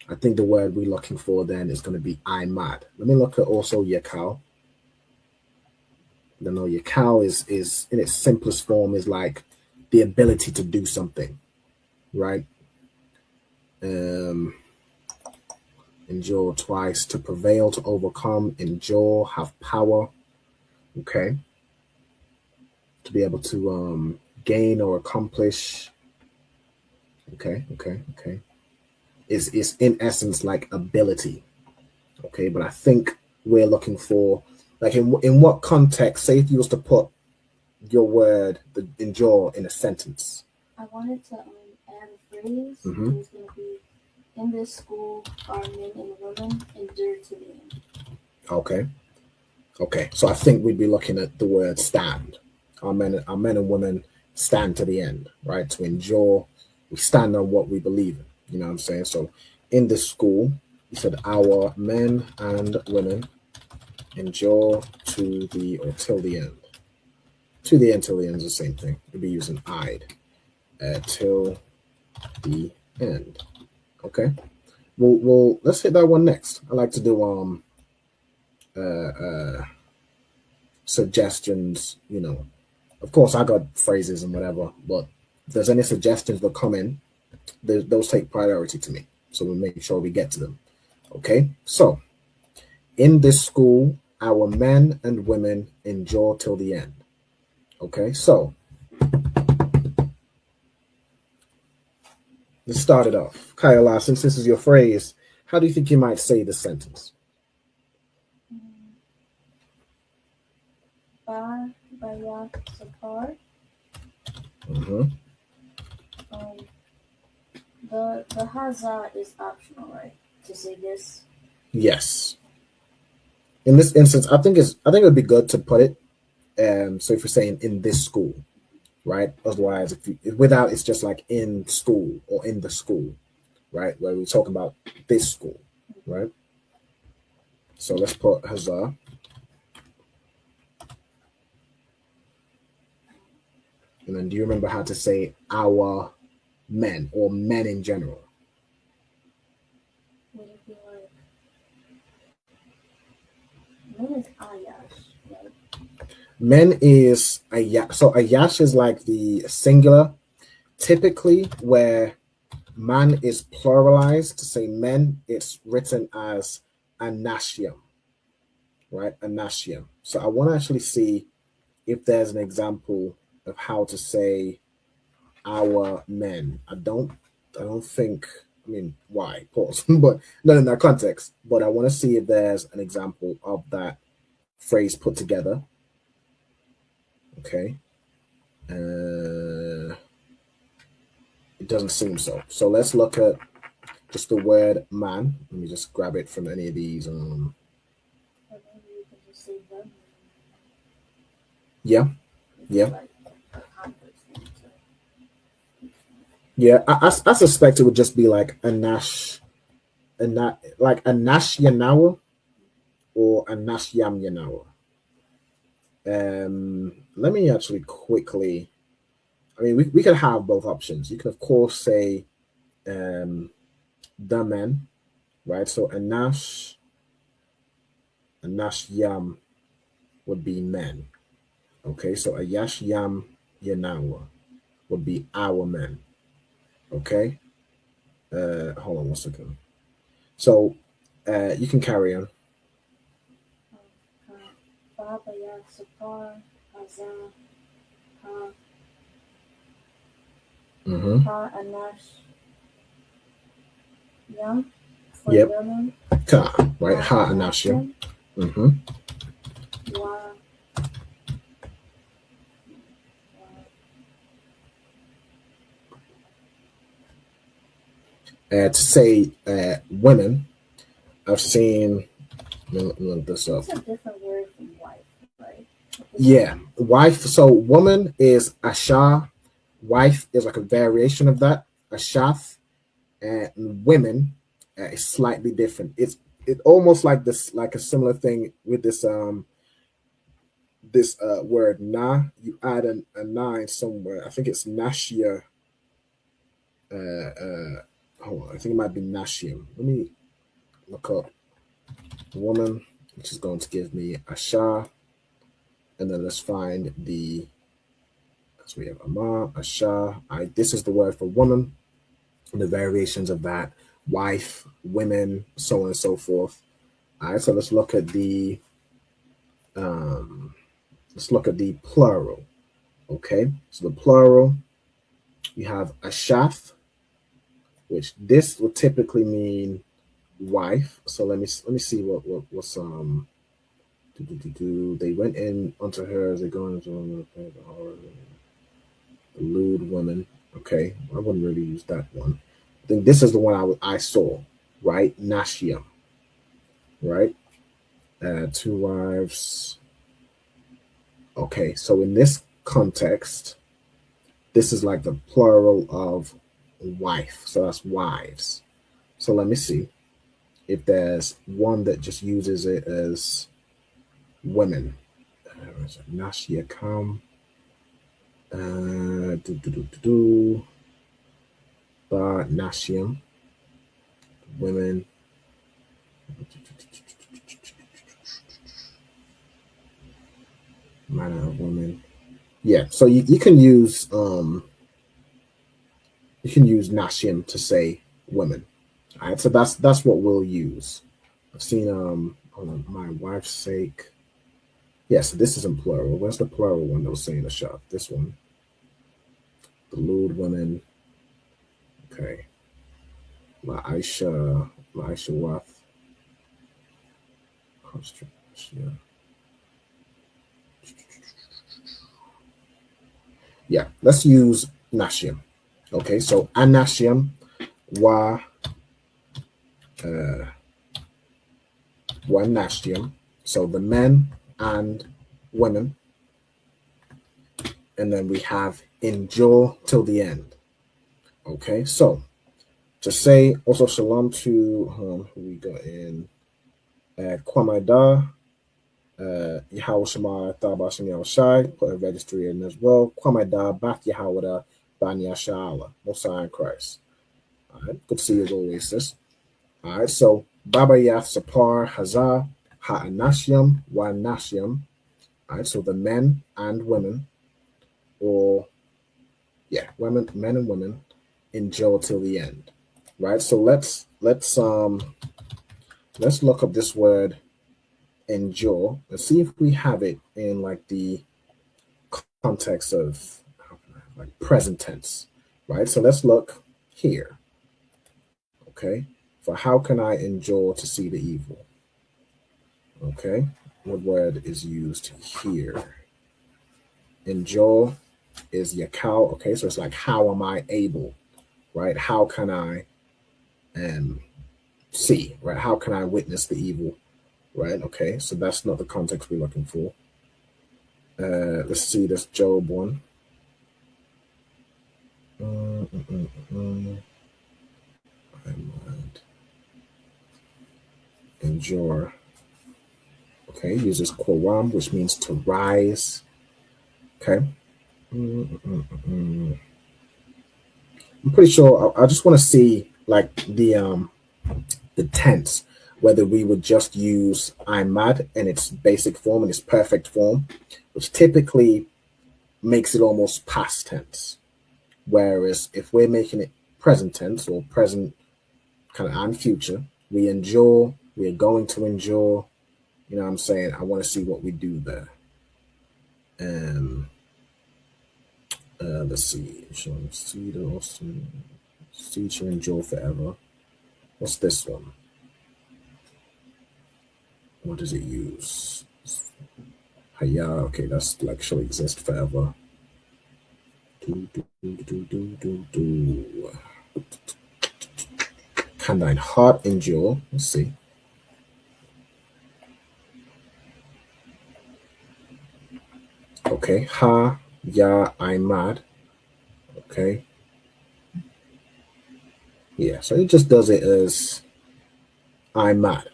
I think the word we're looking for then is going to be imad. Let me look at also yakal. You know, yakal is in its simplest form is like the ability to do something, right? Endure twice, to prevail, to overcome, endure, have power, okay? To be able to gain or accomplish, okay. Is in essence like ability, okay? But I think we're looking for, like, in what context, say if you was to put your word, the endure, in a sentence. I wanted to add a phrase. It's going to be, in this school, our men and women endure to the end. Okay. So I think we'd be looking at the word stand. Our men and women stand to the end, right? To endure, we stand on what we believe in. You know what I'm saying? So in this school, you said our men and women endure to the, or till the end. To the end, till the end is the same thing. We'd be using I'd. Till the end. Okay. Well, let's hit that one next. I like to do suggestions, you know. Of course I got phrases and whatever, but if there's any suggestions that come in, those take priority to me. So we make sure we get to them. Okay. So in this school, our men and women endure till the end. Okay, so let's start it off. Kayla, since this is your phrase, how do you think you might say this sentence? Ba Baya Sapar. The Haza is optional, right? To say this. Yes. In this instance, I think it would be good to put it. So if you're saying in this school, right? Otherwise, if without, it's just like in school or in the school, right? Where we're talking about this school, right? So let's put Hazar. And then do you remember how to say our men or men in general? Would it be like, men is Ayash, right? Men is Ayash. So Ayash is like the singular. Typically, where man is pluralized to say men, it's written as Anashiam, right? Anashiam. So I want to actually see if there's an example of how to say our men. I don't think, I mean, why? Pause. But not in that context. But I want to see if there's an example of that phrase put together. Okay. It doesn't seem so. So let's look at just the word man. Let me just grab it from any of these. Yeah. I suspect it would just be like Anash, like Anash Yanawa or Anash Yam Yanawa. Let me actually quickly. I mean, we could have both options. You can, of course, say the men, right? So Anash Yam would be men. Okay, so Ayash Yam Yanawa would be our men. Okay. Hold on one second. So you can carry on. Ha Anash Yam. Yep. Ka, right? Ha Anash Yam. To say women, I've seen. Let me look this up. It's a different word from wife, right? Yeah, wife. So woman is Asha. Wife is like a variation of that, Ashath. And women is slightly different. It's almost like this, like a similar thing with this word na. You add a nine somewhere. I think it's nashia. hold on, I think it might be Nashim. Let me look up woman, which is going to give me Asha. And then let's find the, so we have Ama, Asha. This is the word for woman, and the variations of that, wife, women, so on and so forth. All right, so let's look at the plural. Okay, so the plural, you have Ashath, which this would typically mean wife. So let me see what's they went in unto her as they go into the lewd woman. Okay, I wouldn't really use that one. I think this is the one I saw, right? Nashia, right? 2 wives. Okay, so in this context, this is like the plural of wife. So that's wives. So let me see if there's one that just uses it as women. Nashia come. Nashiam. Women. Manner of women. Yeah, so you can use Nashim to say women. All right, so that's what we'll use. I've seen my wife's sake. Yes, this isn't plural. Where's the plural one that was saying the shop? This one. The lewd women. Okay. La'isha Wath. Yeah, let's use Nashim. Okay, so Anashim wa Nashim. So the men and women. And then we have endure till the end. Okay, so to say also shalom to who we got in Kwamaida, Yahweh Shema Tabashim Yahushai, put a registry in as well. Kwamaida Bath Yahweh Ban Yashala, Mosiah in Christ. All right, good to see you as always, sis. All right, so Baba Yath Sapar Hazah Ha'anashyam Wa Nashyam. All right, so the men and women, or men and women endure till the end. Right, so let's look up this word endure. Let's see if we have it in like the context of like present tense. Right, so let's look here. Okay, for how can I endure to see the evil? Okay, what word is used here? Endure is yakal. Okay, so it's like how am I able? Right, how can I see? Right, how can I witness the evil? Right, okay, so that's not the context we're looking for. Let's see this Job one. Endure. Okay, uses quoram, which means to rise. Okay. I'm pretty sure I just want to see like the tense, whether we would just use I'm mad in its basic form, in its perfect form, which typically makes it almost past tense. Whereas if we're making it present tense or present kind of and future, we endure, we're going to endure, you know what I'm saying? I want to see what we do there. Let's see. See to endure forever. What's this one? What does it use? Haya. Okay, that's like shall exist forever. Can thine heart endure? Let's see. Okay, ha, ya, I'm mad. Okay. Yeah, so it just does it as I'm mad,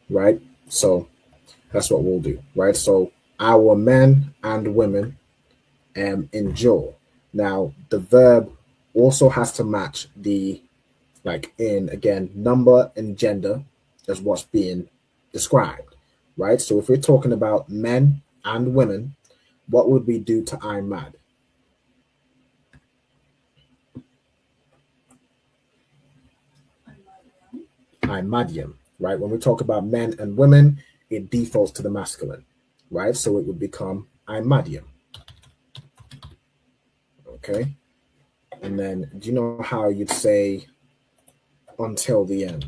right? So that's what we'll do, right? So our men and women endure. Now, the verb also has to match the like in, again, number and gender is what's being described, right? So if we're talking about men and women, what would we do to Imad? Imadium, right? When we talk about men and women, it defaults to the masculine, right? So it would become Imadium. Okay. And then do you know how you'd say until the end?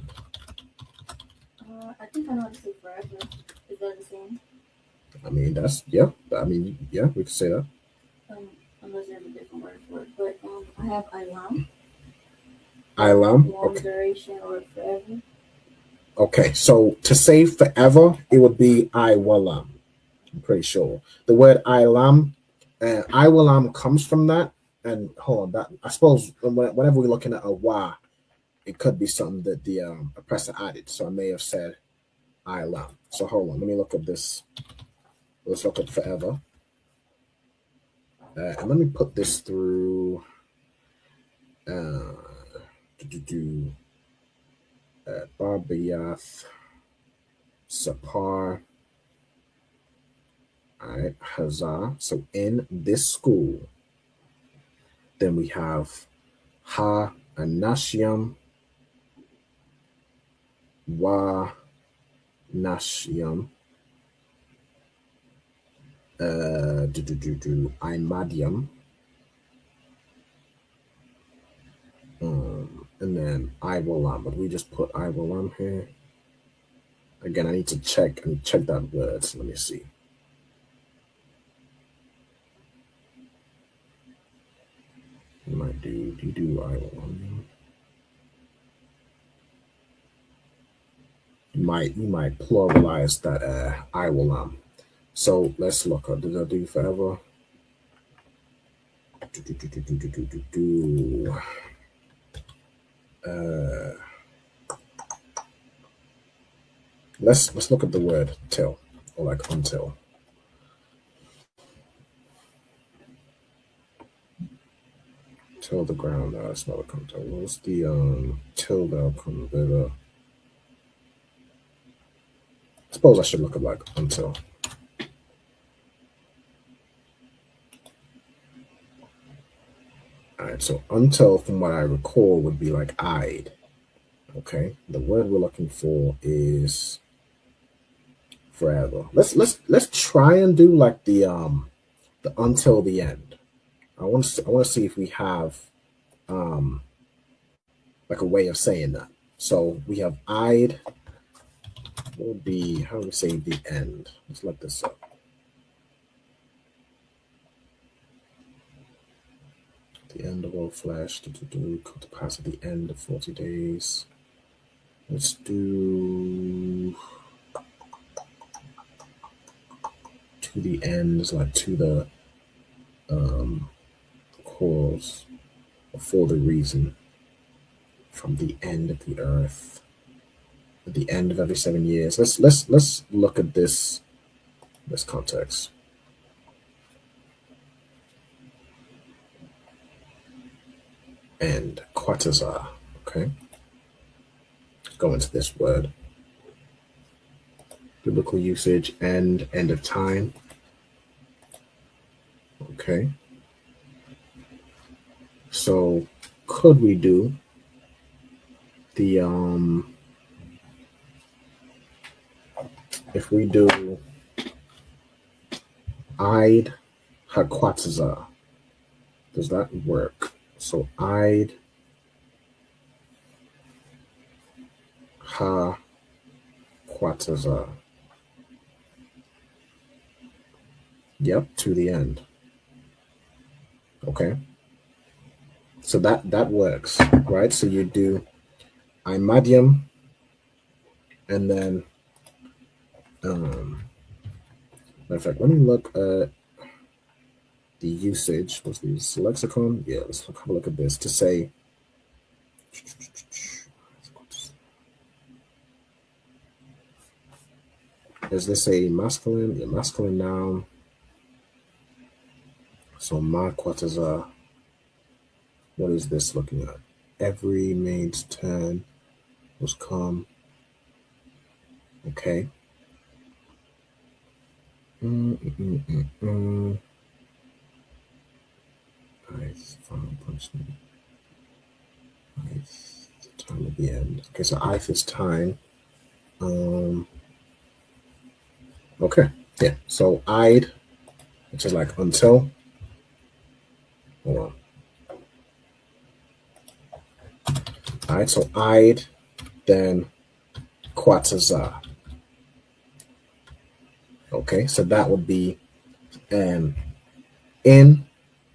I think I know how to say forever. Is that the same? I mean, that's, yeah. I mean, yeah, we could say that. Unless there's a different word for it. But I have Ilam. Ilam. Long Okay. duration or forever. Okay. So to say forever, it would be Iwalam. I'm pretty sure. The word Ilam, Iwalam comes from that. And hold on, that I suppose whenever we're looking at a wa, it could be something that the oppressor added. So I may have said Ilam. So hold on, let me look at this. Let's look at forever. And let me put this through Barbayath, Sapar, all right, Hazar. So in this school, then we have Ha Anashiam, Wa Nashiam, Imadium, and then Iwalam. But we just put Iwalam here. Again, I need to check that word. So let me see. You might do Iwalam. You might pluralize that Iwalam. So let's look up. Did I do forever? Let's look at the word till, or like until. Till the ground. No, that's not a contour. What's the till that comes with? I suppose I should look at like until. All right, so until, from what I recall, would be like I'd. Okay, the word we're looking for is forever. Let's try and do like the until the end. I want to see if we have like a way of saying that. So we have I'd. What would be, how do we say the end? Let's look this up. The end of all flesh, come to pass at the end of 40 days. Let's do to the end, is like to the cause, or for the reason, from the end of the earth, at the end of every 7 years. Let's look at this context. And Quatazar, okay? Go into this word. Biblical usage, end of time. Okay. So could we do the if we do I'd Haquatazar, does that work? So I'd Haquatazar. Yep, to the end. Okay. So that works, right? So you do Imadium, and then matter of fact, let me look at the usage. What's this lexicon? Yeah, let's have a look at this to say is this a masculine? A masculine noun. So ma quataza. What is this looking at? every maid's turn was come. Okay. Nice. Final punishment. Nice. The time of the end. Okay, so Ice is time. Okay. Yeah. So I'd, which is like until. Hold on. All right. So I'd, then Quataza. Okay. So that would be in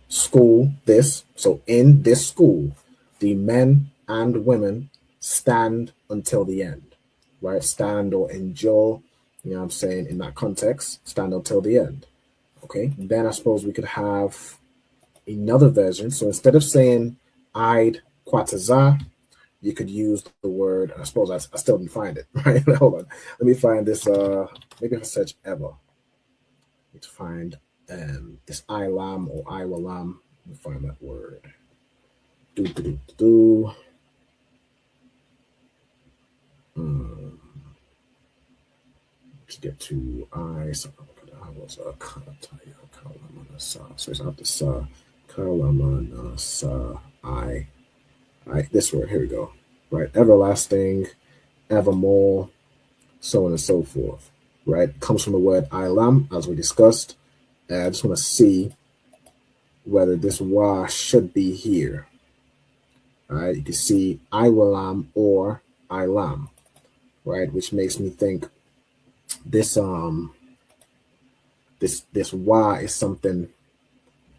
school this. So in this school, the men and women stand until the end, right? Stand or endure, you know what I'm saying, in that context, stand until the end. Okay, then I suppose we could have another version. So instead of saying I'd Quataza, you could use the word, I suppose I still didn't find it, right? Hold on. Let me find this, maybe if I search ever. Need to find this Ilam or Iwalam. Let me find that word. Let's get to I. So I was a so it's after sa kalamana sa I. This word, here we go. Right, everlasting, evermore, so on and so forth. Right, comes from the word Ilam, as we discussed. I just want to see whether this wa should be here. All right, you can see Iwalam or Ilam, right, which makes me think this this wa is something,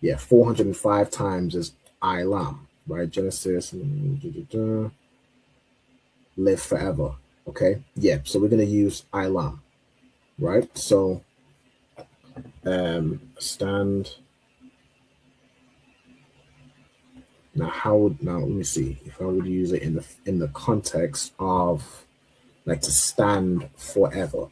405 times is Ilam, right? Genesis, live forever. Okay, so we're gonna use Ilam, right? So stand. Now let me see if I would use it in the context of like to stand forever.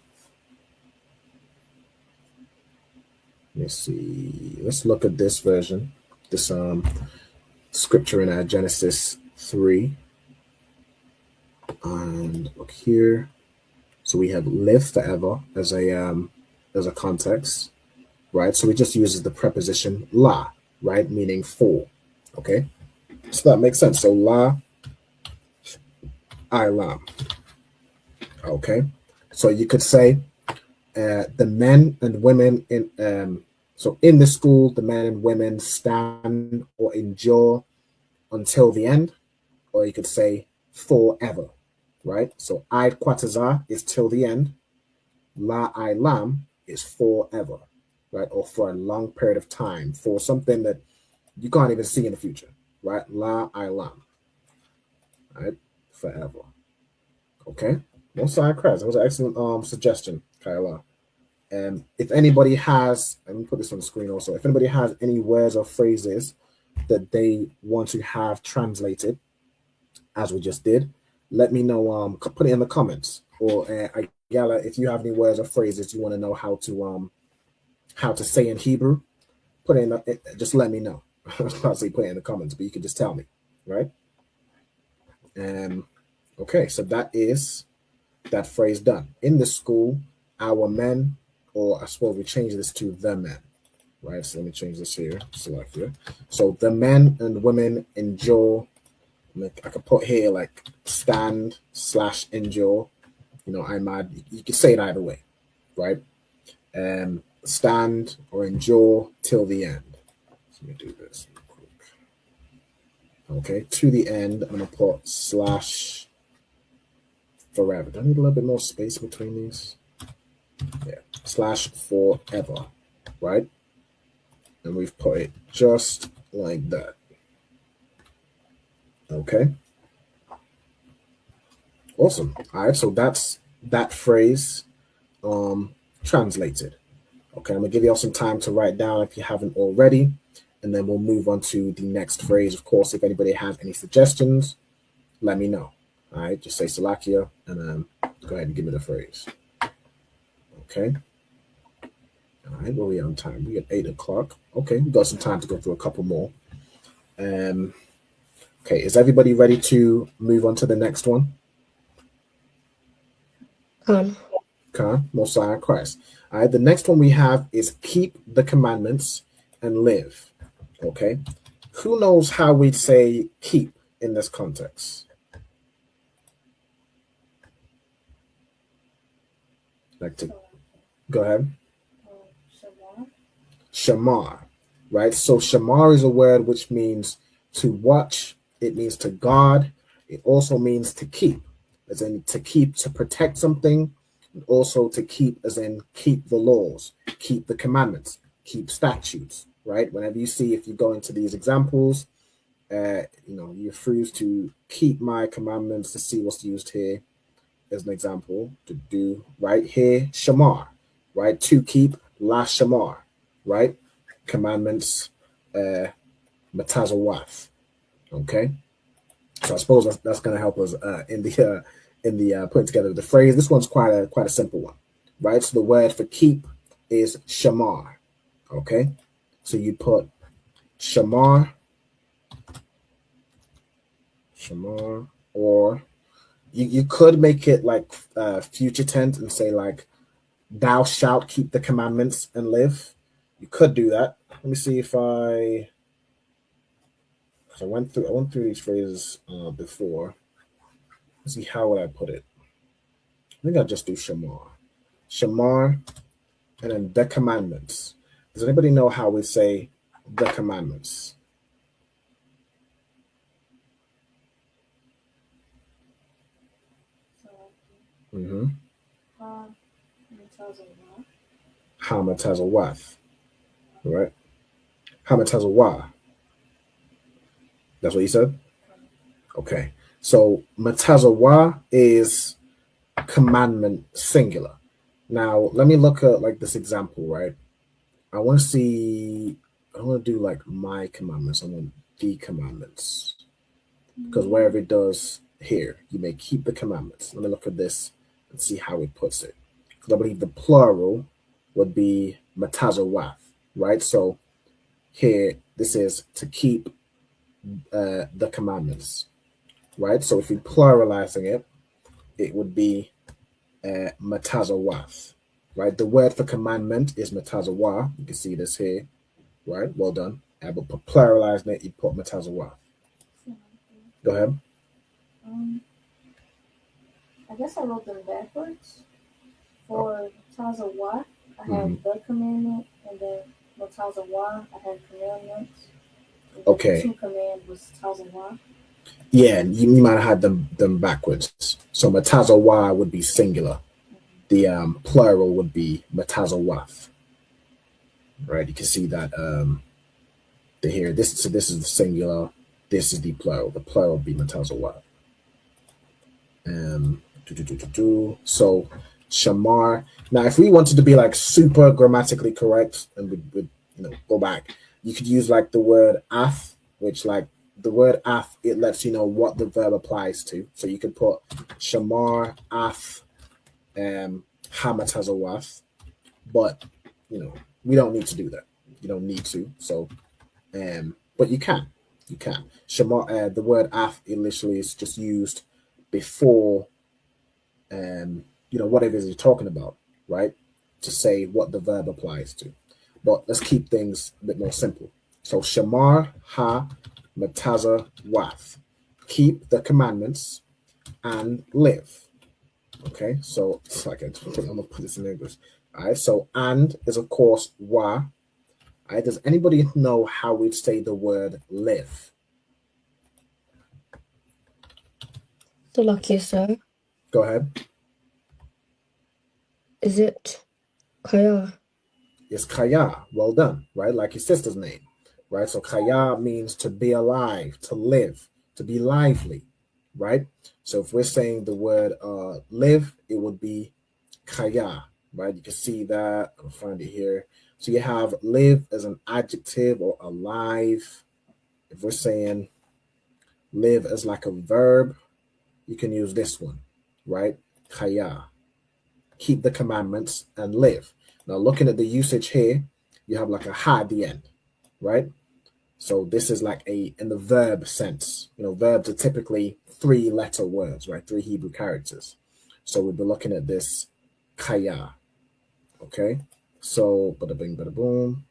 Let me see. Let's look at this version. This scripture in Genesis 3. And look here. So we have live forever as a context, right? So it just uses the preposition la, right? Meaning for. Okay. So that makes sense. So la, Ilam. Okay. So you could say the men and women in in the school, the men and women stand or endure until the end, or you could say forever, right? So I Quataza is till the end, La Ilam is forever, right? Or for a long period of time, for something that you can't even see in the future, right? La Ilam, right? Forever. Okay. No side cracks. That was an excellent suggestion, Kyla. If anybody has, let me put this on the screen also. If anybody has any words or phrases that they want to have translated, as we just did, let me know. Put it in the comments. Or Yala, if you have any words or phrases you want to know how to say in Hebrew, put it in. Just let me know. I was about to say put it in the comments, but you can just tell me, right? Okay, so that is that phrase done. In the school, our men, or I suppose we change this to the men, right? So let me change this here, select here. So the men and women endure, like I could put here like stand / endure, I'm mad. You can say it either way, right? Stand or endure till the end. So let me do this real quick. Okay, to the end, I'm gonna put / forever. Do I need a little bit more space between these? Yeah, / forever, right? And we've put it just like that. Okay. Awesome. All right, so that's that phrase translated. Okay, I'm gonna give you all some time to write down if you haven't already, and then we'll move on to the next phrase. Of course, if anybody has any suggestions, let me know. All right, just say Salakia and go ahead and give me the phrase. Okay. All right, where are we on time? We at 8 o'clock. Okay, we got some time to go through a couple more. Okay, is everybody ready to move on to the next one? Messiah Christ. All right, the next one we have is keep the commandments and live. Okay, who knows how we'd say keep in this context? Like to go ahead. Shamar, right? So shamar is a word which means to watch. It means to guard. It also means to keep, as in to keep, to protect something. And also to keep, as in keep the laws, keep the commandments, keep statutes, right? Whenever you see, if you go into these examples, you refuse to keep my commandments, to see what's used here as an example, to do, right here, shamar, right? To keep, la shamar, right? Commandments, matazawath, okay? So I suppose that's going to help us in the putting together the phrase. This one's quite a simple one, right? So the word for keep is shamar, okay? So you put shamar, or you could make it like future tense and say like, thou shalt keep the commandments and live. You could do that. Let me see if I went through these phrases before. Let's see, how would I put it? I think I'll just do shamar, and then the commandments. Does anybody know how we say the commandments? Mm-hmm. Hamatazawath, right? Hamatazawa. That's what you said? Okay. So matazawa is commandment singular. Now, let me look at like this example, right? I want to do like my commandments. I want the commandments. Because wherever it does here, you may keep the commandments. Let me look at this and see how it puts it. Because I believe the plural would be matazawath, right? So here, this is to keep the commandments, right? So if you're pluralizing it, it would be matazawath, right? The word for commandment is matazawa. You can see this here, right? Well done. But for pluralizing it, you put matazawath. Go ahead. I guess I wrote them backwards. For Tazawa, I had the commandment, and then for Tazawa, I had commandments. Okay. Two command was Tazawa. Yeah, you might have had them backwards. So matazawa would be singular. The plural would be matazawath. Right? You can see that here. This is the singular. This is the plural. The plural would be matazawath. So shamar. Now, if we wanted to be like super grammatically correct and we would go back, you could use like the word ath, which like the word ath, it lets you know what the verb applies to. So you could put shamar, ath, hamatazawath, but we don't need to do that. You don't need to. So but you can. Shamar, the word ath, it literally is just used before whatever it is you're talking about, right? To say what the verb applies to. But let's keep things a bit more simple. So shamar ha mataza wath. Keep the commandments and live. Okay, so it's like I'm gonna put this in English. All right, so and is of course wa. All right, does anybody know how we'd say the word live? So lucky, sir. Go ahead. Is it Kaya? It's Kaya. Well done, right? Like your sister's name, right? So Kaya means to be alive, to live, to be lively, right? So if we're saying the word live, it would be Kaya, right? You can see that. I'll find it here. So you have live as an adjective or alive. If we're saying live as like a verb, you can use this one, right? Kaya. Keep the commandments and live. Now, looking at the usage here, you have like a ha at the end, right? So this is like in the verb sense. Verbs are typically 3-letter words, right? 3 Hebrew characters. So we'll be looking at this kaya. Okay. So bada bing, bada boom.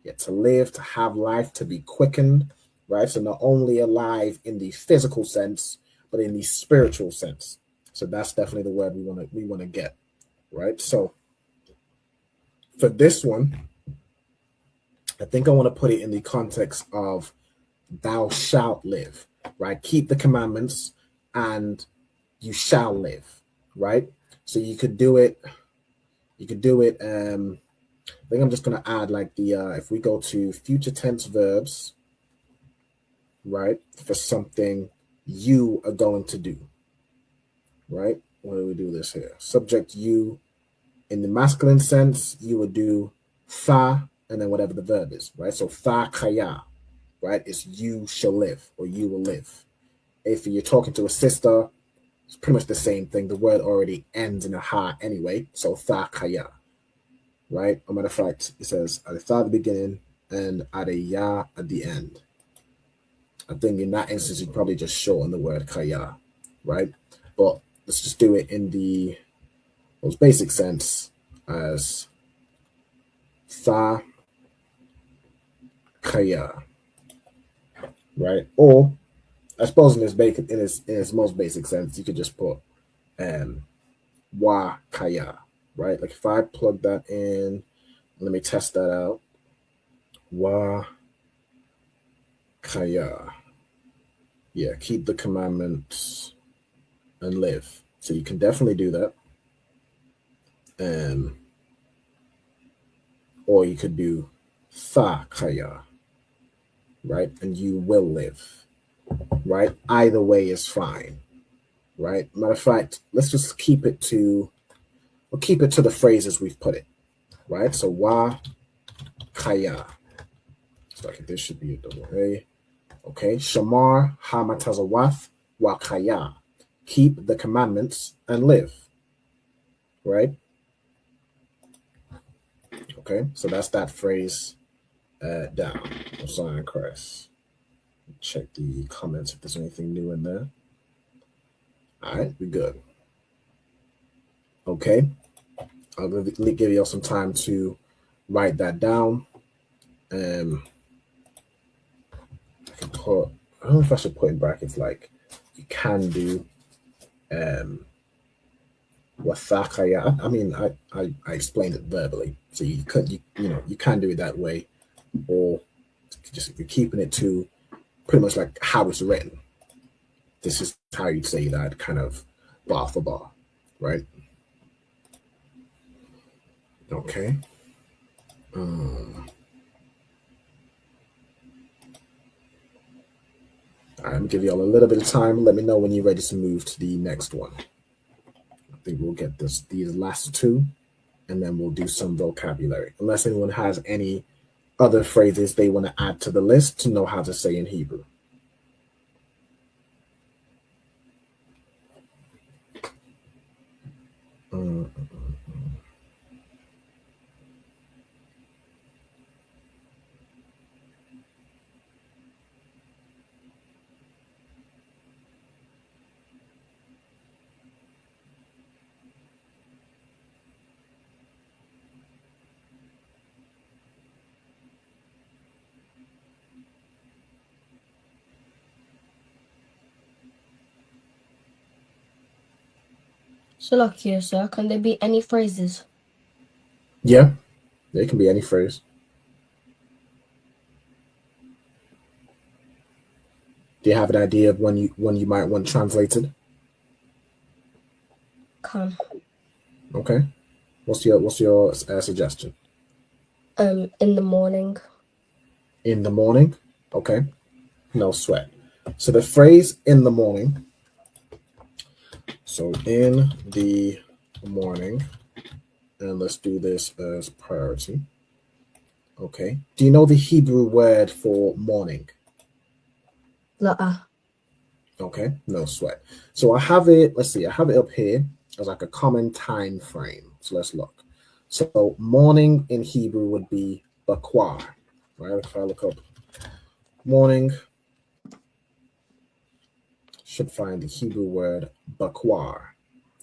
Yeah, to live, to have life, to be quickened, right? So not only alive in the physical sense, but in the spiritual sense. So that's definitely the word we want to get, right? So for this one, I think I want to put it in the context of thou shalt live, right? Keep the commandments and you shall live, right? So you could do it. I think I'm just going to add like if we go to future tense verbs, right? For something you are going to do, right? Where do we do this here? Subject you, in the masculine sense, you would do fa and then whatever the verb is, right? So fa kaya, right? It's you shall live or you will live. If you're talking to a sister, it's pretty much the same thing. The word already ends in a ha anyway. So fa kaya, right? As a matter of fact, it says at the fa at the beginning and at a ya at the end. I think in that instance, you'd probably just shorten the word kaya, right? But let's just do it in the most basic sense as fa kaya, right? Or I suppose in its most basic sense, you could just put wa kaya, right? Like if I plug that in, let me test that out. Wa kaya. Yeah, keep the commandments and live. So you can definitely do that. Or you could do fa kaya, right? And you will live, right? Either way is fine, right? Matter of fact, let's just keep it to the phrases we've put it, right? So wa kaya. So I think this should be a double A. Okay, shamar hamatazawath wa kaya. Keep the commandments and live, right? Okay, so that's that phrase down. Lashawan Qadash. Check the comments if there's anything new in there. All right, we're good. Okay, I'll give you all some time to write that down. I don't know if I should put in brackets like you can do wathakaya. I mean, I explained it verbally, so you can do it that way, or just if you're keeping it to pretty much like how it's written. This is how you'd say that, kind of bar for bar, right? Okay. All right, I'm gonna give y'all a little bit of time. Let me know when you're ready to move to the next one. I think we'll get these last two, and then we'll do some vocabulary. Unless anyone has any other phrases they want to add to the list to know how to say in Hebrew. Salakia, sir, can there be any phrases? Yeah, there can be any phrase. Do you have an idea of when you might want translated? Come. Okay. What's your suggestion? In the morning. In the morning? Okay. No sweat. So the phrase in the morning. So in the morning, and let's do this as priority. Okay. Do you know the Hebrew word for morning? La'ah. Okay, no sweat. So I have it, let's see, I have it up here as like a common time frame. So let's look. So morning in Hebrew would be bakwar, right? If I look up morning, should find the Hebrew word bakwar.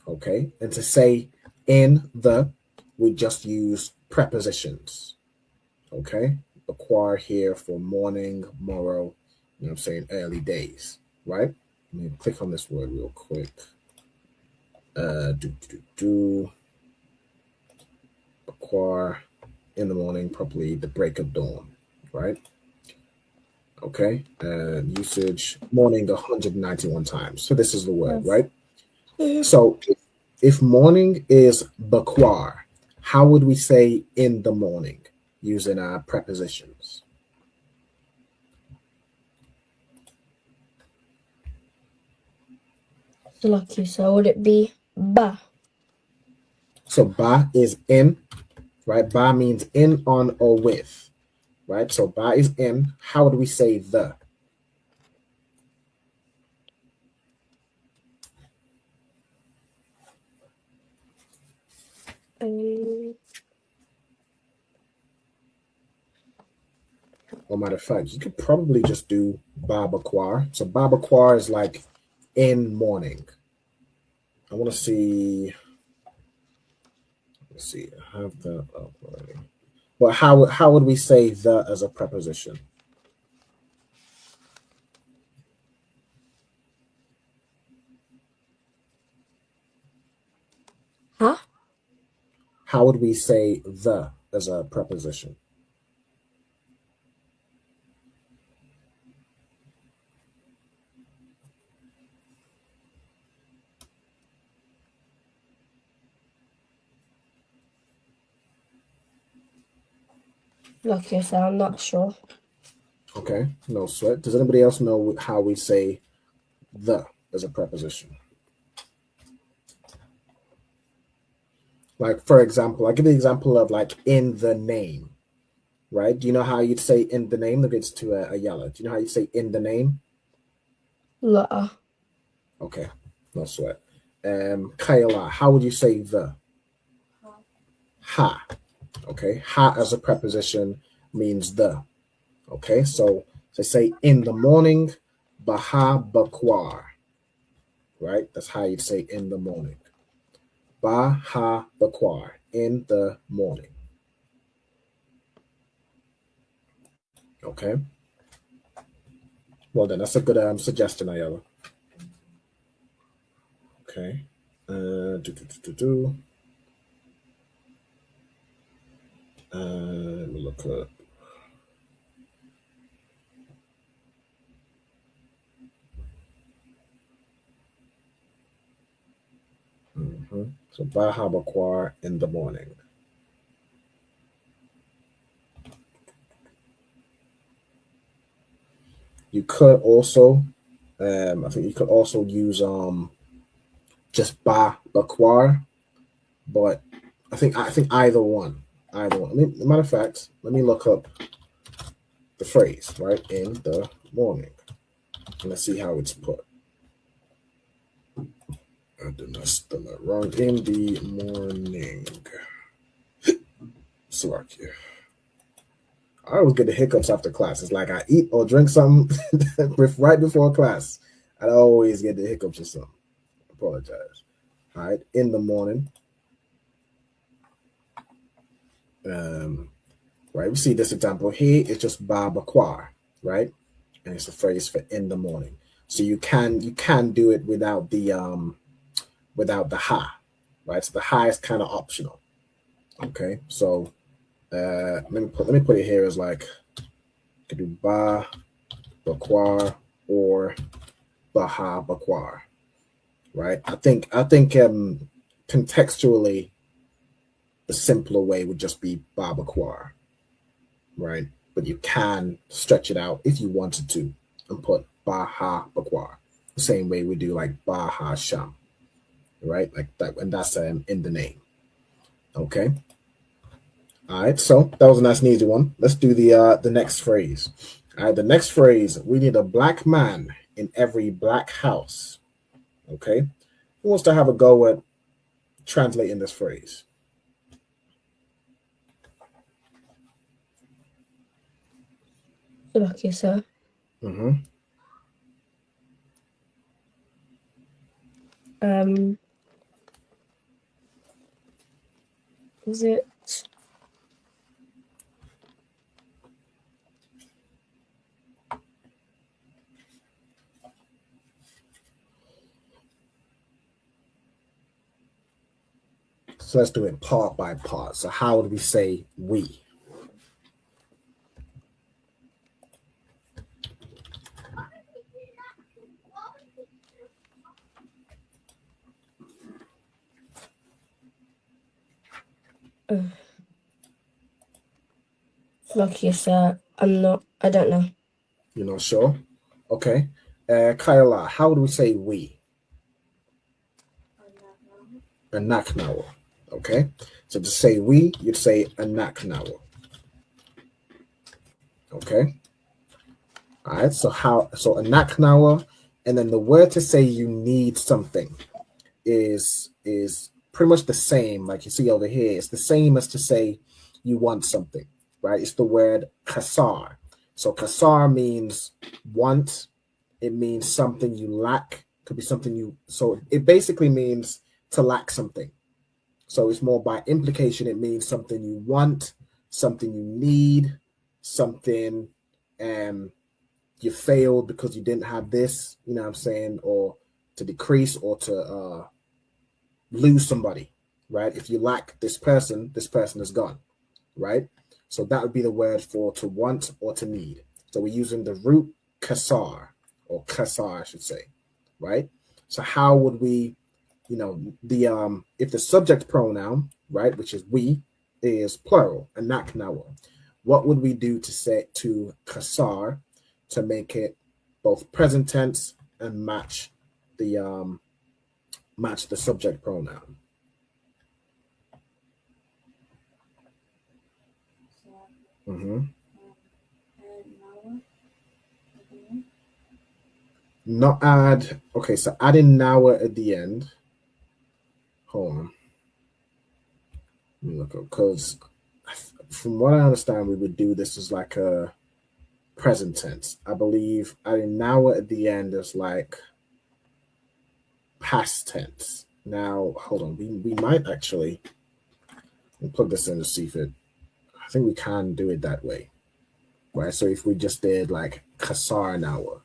Okay, and to say in the, we just use prepositions. Okay, bakwar here for morning, morrow, you know what I'm saying, early days, right? Let me click on this word real quick. Bakwar, in the morning, probably the break of dawn, right? Okay, and usage morning 191 times. So this is the word, right? So if morning is bakwar, how would we say in the morning using our prepositions? Lucky, so would it be ba? So ba is in, right? Ba means in, on, or with, right? So ba is in. How would we say the? Well, matter of fact, you could probably just do ba bakwar. So ba bakwar is like in morning. I want to see. Let's see. I have the up already. Well, how would we say the as a preposition? Huh? How would we say the as a preposition? Lucky, so I'm not sure. Okay, no sweat. Does anybody else know how we say the as a preposition? Like, for example, I'll give you an example of like in the name, right? Do you know how you'd say in the name? Look, it's to a yellow. Do you know how you say in the name? La. Okay, no sweat. Kayla, how would you say the? Ha. Okay, ha as a preposition means the. Okay, so say in the morning, baha bakwar, right? That's how you'd say in the morning. Baha bakwar, in the morning. Okay. Well then, that's a good suggestion, Ayala. Okay. Let me look up. So Baha Bakwar in the morning. You could also, I think you could also use just Ba Bakwar, but I think either one. Matter of fact, let me look up the phrase, right? In the morning. And let's see how it's put. I did not spell it wrong. In the morning. Slovakia. I always get the hiccups after class. It's like I eat or drink something right before class. I always get the hiccups or something. I apologize. All right. In the morning. Right. We see this example here. It's just ba bakwar, right? And it's a phrase for in the morning. So you can do it without the ha, right? So the ha is kind of optional. Okay. So let me put it here as like you could do ba bakwar or baha bakwar, right? I think contextually the simpler way would just be ba bakwar, right? But you can stretch it out if you wanted to and put baha bakwar, the same way we do like baha sham, right? Like that, and that's in the name. Okay. All right, so that was a nice and easy one. Let's do the next phrase. All right, the next phrase, we need a black man in every black house. Okay, who wants to have a go at translating this phrase? Lucky, sir. Mm-hmm. Is it So let's do it part by part. So how would we say we? like you said? I don't know. You're not sure? Okay. Kyla, how would we say we? Anaknawa. Okay. So to say we, you'd say anaknawa. Okay. All right. So anaknawa, and then the word to say you need something is pretty much the same. Like you see over here, it's the same as to say you want something, right? It's the word kasar. So kasar means want. It means something you lack. Could be something you. So it basically means to lack something. So it's more by implication. It means something you want, something you need, something you failed because you didn't have this. You know what I'm saying? Or to decrease or to lose somebody, right? If you lack this person is gone, right? So that would be the word for to want or to need. So we're using the root kasar, or kasar, I should say, right? So how would we, the if the subject pronoun, right, which is we, is plural, anaknawa, what would we do to say to kasar to make it both present tense and match the subject pronoun? Mm-hmm. Not add. Okay, so adding nawa at the end. Hold on. Let me look up, because from what I understand, we would do this as like a present tense. I believe adding nawa at the end is like past tense. Now, hold on. We might actually plug this in to see if it. I think we can do it that way, right? So if we just did like kasar nawa,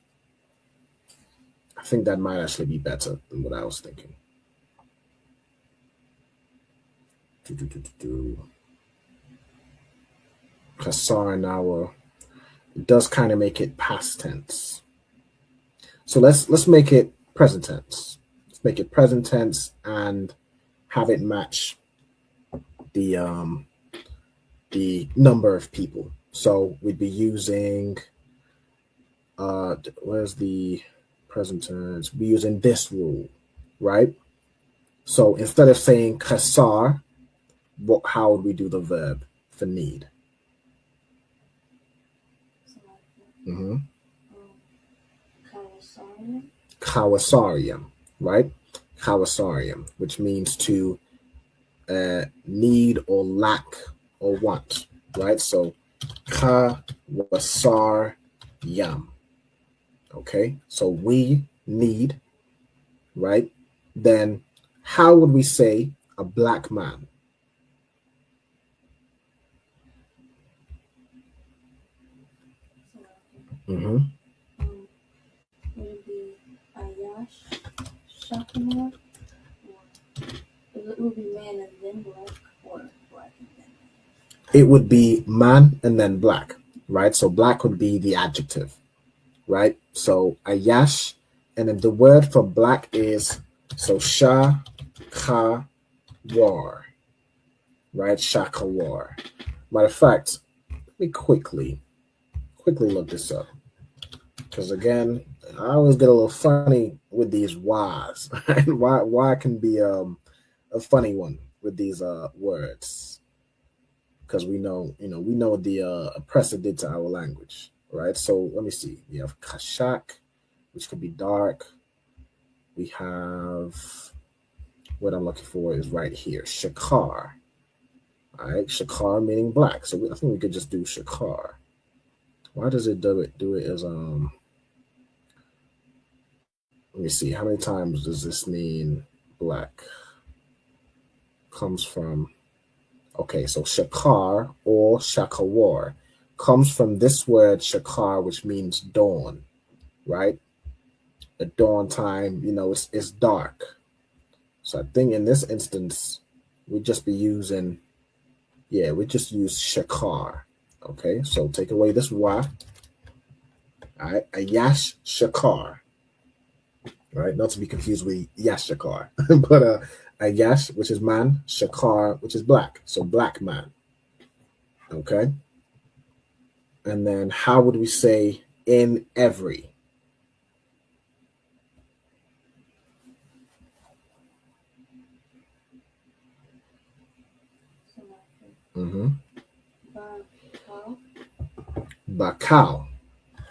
I think that might actually be better than what I was thinking. Kasar nawa, it does kind of make it past tense. So let's make it present tense. Let's make it present tense and have it match the number of people. So we'd be using where's the present tense? We're using this rule, right? So instead of saying kasar, how would we do the verb for need? Mm-hmm. Kawasarium, right? Kawasarium, which means to need or lack or want, right? So kawasar yam. Okay, so we need, right? Then how would we say a black man? Mm-hmm. Would it be Ayash, Shakima, or it would be man and then black, or black and then man? It would be man and then black, right? So black would be the adjective, right? So Ayash, and then the word for black is sha ka war, right? Shakawar. Matter of fact, let me quickly look this up, because again, I always get a little funny with these whys. Why can be a funny one with these words, because we know what the oppressor did to our language, right? So let me see. We have kashak, which could be dark. We have, what I'm looking for is right here, shakar. All right, shakar meaning black. So I think we could just do shakar. Why does it do it as Let me see. How many times does this mean black? Comes from, okay, so shakar or shakawar comes from this word shakar, which means dawn, right? The dawn time, it's dark. So I think in this instance, we'd just be using, we just use shakar. Okay, so take away this Y. All right, a yash shakar. Right, not to be confused with yash shakar, but a yash, which is man, shakar, which is black. So black man. Okay. And then how would we say in every? Bakal,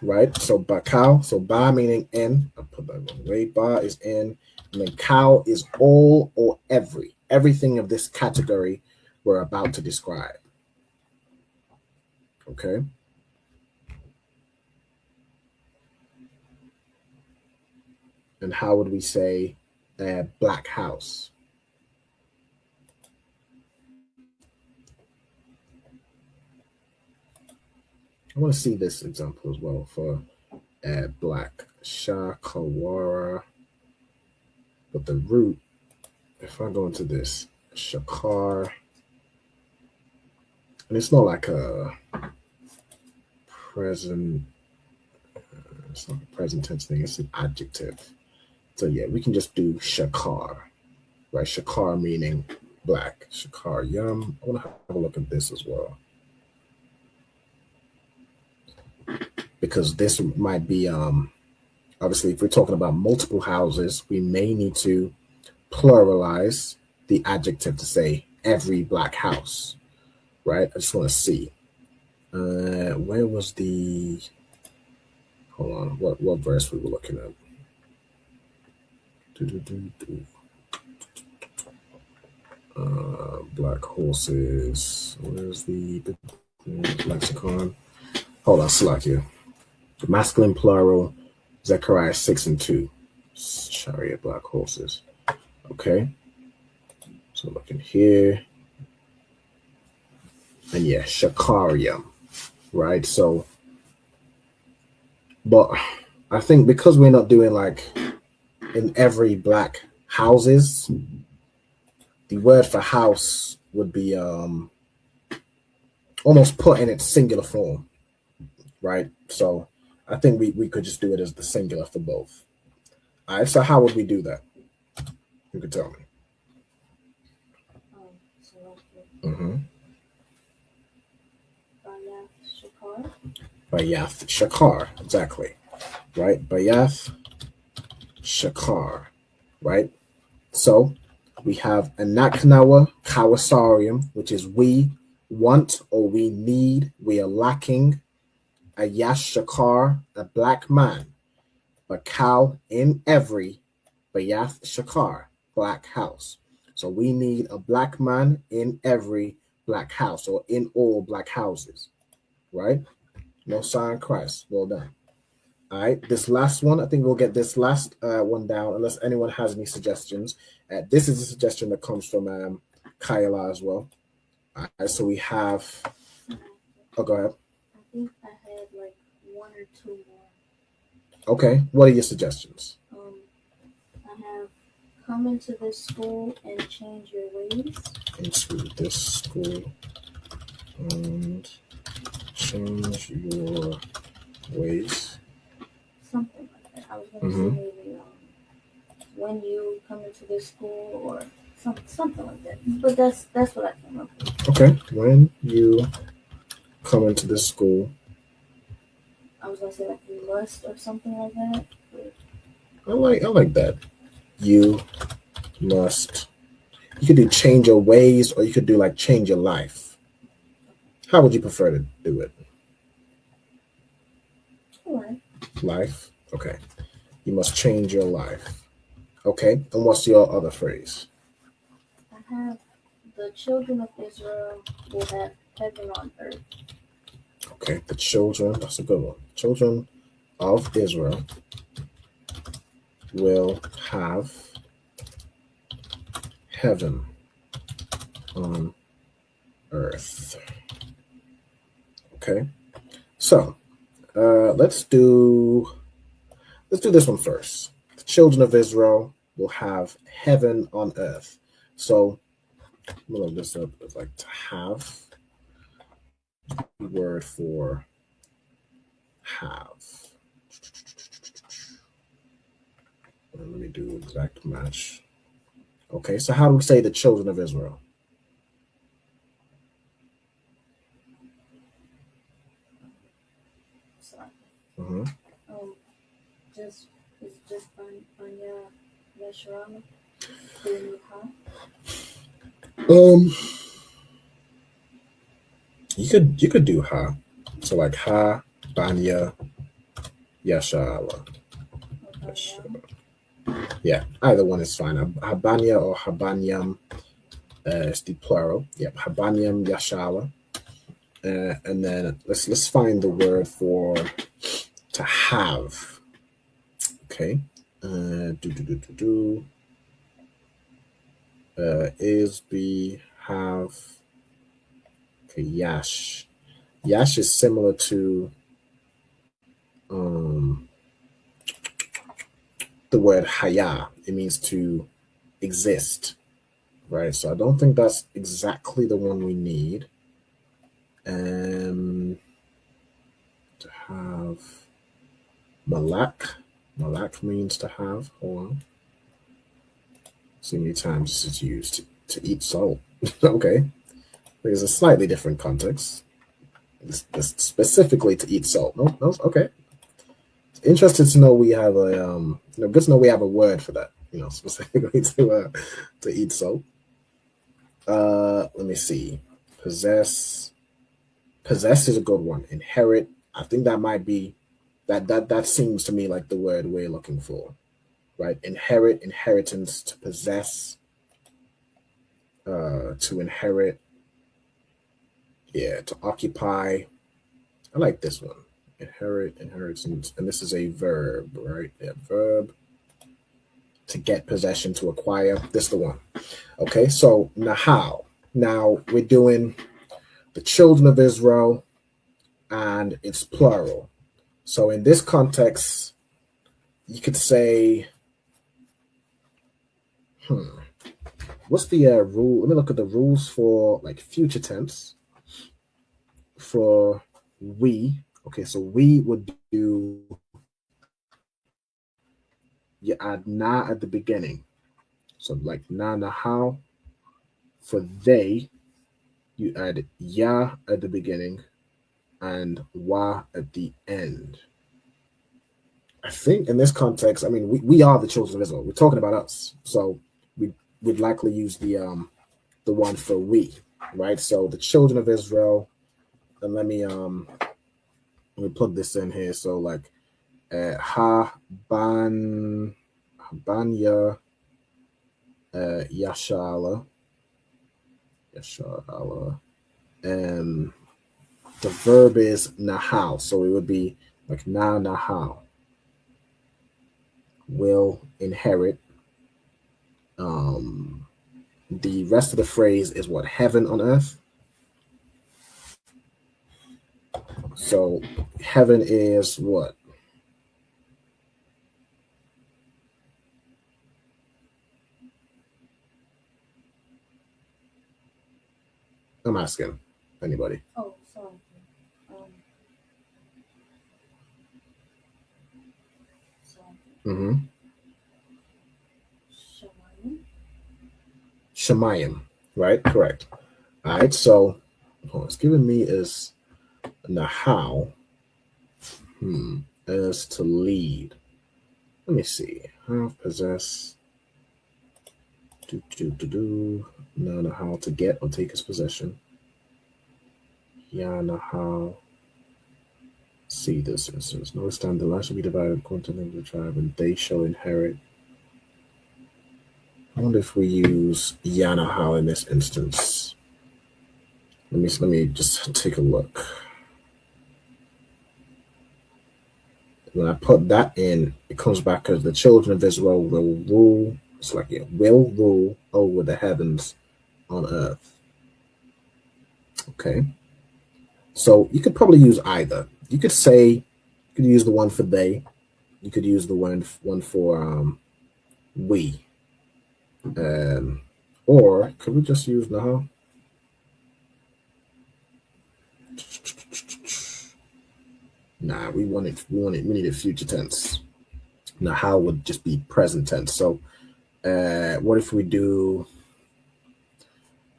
right? So bakal, so ba meaning in. I'll put that one away. Ba is in, and then cow is all or every. Everything of this category we're about to describe. Okay. And how would we say black house? I want to see this example as well for black shakawara. But the root, if I go into this shakar, and it's not like a present, it's not a present tense thing, it's an adjective. So yeah, we can just do shakar, right? Shakar meaning black. Shakar yum. I want to have a look at this as well, because this might be obviously if we're talking about multiple houses, we may need to pluralize the adjective to say every black house, right? I just want to see where was the, hold on, what verse we were looking at. Black horses. Where's the lexicon? Hold on, Slakia. Masculine plural, Zechariah 6:2. Chariot, black horses. Okay. So looking here. And yeah, Shakaria. Right? So, but I think because we're not doing like in every black houses, the word for house would be almost put in its singular form, right? So I think we could just do it as the singular for both. All right, so how would we do that? You could tell me. Bayath Shakar, exactly, right? Bayath Shakar, right? So we have Anaknawa Kawasarium, which is we want or we need, we are lacking. A Yash Shakar, a black man. Bakal in every, Bayath Shakar, black house. So we need a black man in every black house or in all black houses, right? No sign Christ. Well done. All right, this last one, I think we'll get this last one down unless anyone has any suggestions. This is a suggestion that comes from Kayla as well. All right, so we have, oh, go ahead. I think I had like one or two more. Okay, what are your suggestions? I have come into this school and change your ways. Into this school and change your ways. Something like that. I was going to say maybe when you come into this school or something like that. But that's what I came up with. Okay, when you come into this school. I was going to say like you must or something like that. I like that. You must. You could do change your ways, or you could do like change your life. How would you prefer to do it? Life. Okay. You must change your life. Okay. And what's your other phrase? I have the children of Israel will have heaven on earth. Okay. The children. That's a good one. Children of Israel will have heaven on earth. Okay, so let's do this one first. The children of Israel will have heaven on earth. So I'm gonna look this up. It's like to have. The word for have. Let me do exact match. Okay, so how do we say the children of Israel? Mm-hmm. It's just Banya Lashawan. You could do ha. So like ha, Banya, Yashala. Yeah, either one is fine. Habanya or Habanyam is the plural. Yep, Habanyam Yashala. And then let's find the word for to have. Okay. Is be have. Okay, yash. Yash is similar to the word haya. It means to exist, right? So I don't think that's exactly the one we need. To have malak. Malak means to have. Hold on. See how many times this is used to eat salt. Okay. There's a slightly different context. This specifically to eat salt. No, okay. Interested to know we have a good to know we have a word for that, specifically to eat salt. Let me see. Possess is a good one. Inherit, I think that might be that seems to me like the word we're looking for, right? Inherit, inheritance, to possess, to inherit, to occupy. I like this one. Inherit, inheritance, and this is a verb, right? Yeah, verb. To get possession, to acquire. This is the one. Okay, so nahal. Now we're doing the children of Israel, and it's plural. So in this context, you could say, what's the rule? Let me look at the rules for like future tense. For we, okay, so we would do, you add na at the beginning. So like na nahal. For they, you add ya at the beginning and wa at the end. I think in this context, I mean, we are the children of Israel. We're talking about us. So we'd likely use the one for we, right? So the children of Israel, and let me plug this in here. So like Habanya Yashala. The verb is nahal, so it would be like na nahal. Will inherit. The rest of the phrase is what? Heaven on earth. So heaven is what? I'm asking anybody. Oh, sorry. Shemayim, right? Correct. All right, so it's giving me is nahal as to lead. Let me see. Have, possess, no, nahal to get or take his possession. Ya nahal. See this instance. Notwithstanding, the land shall be divided according to the tribe, and they shall inherit. I wonder if we use Yanahal in this instance. Let me just take a look. when I put that in, it comes back as the children of Israel will rule. It's like it will rule over the heavens on earth. Okay. So you could probably use either. You could say, you could use the one for they. You could use the one for we. Or could we just use Nahal? Nah, we needed future tense. Nahal would just be present tense. So what if we do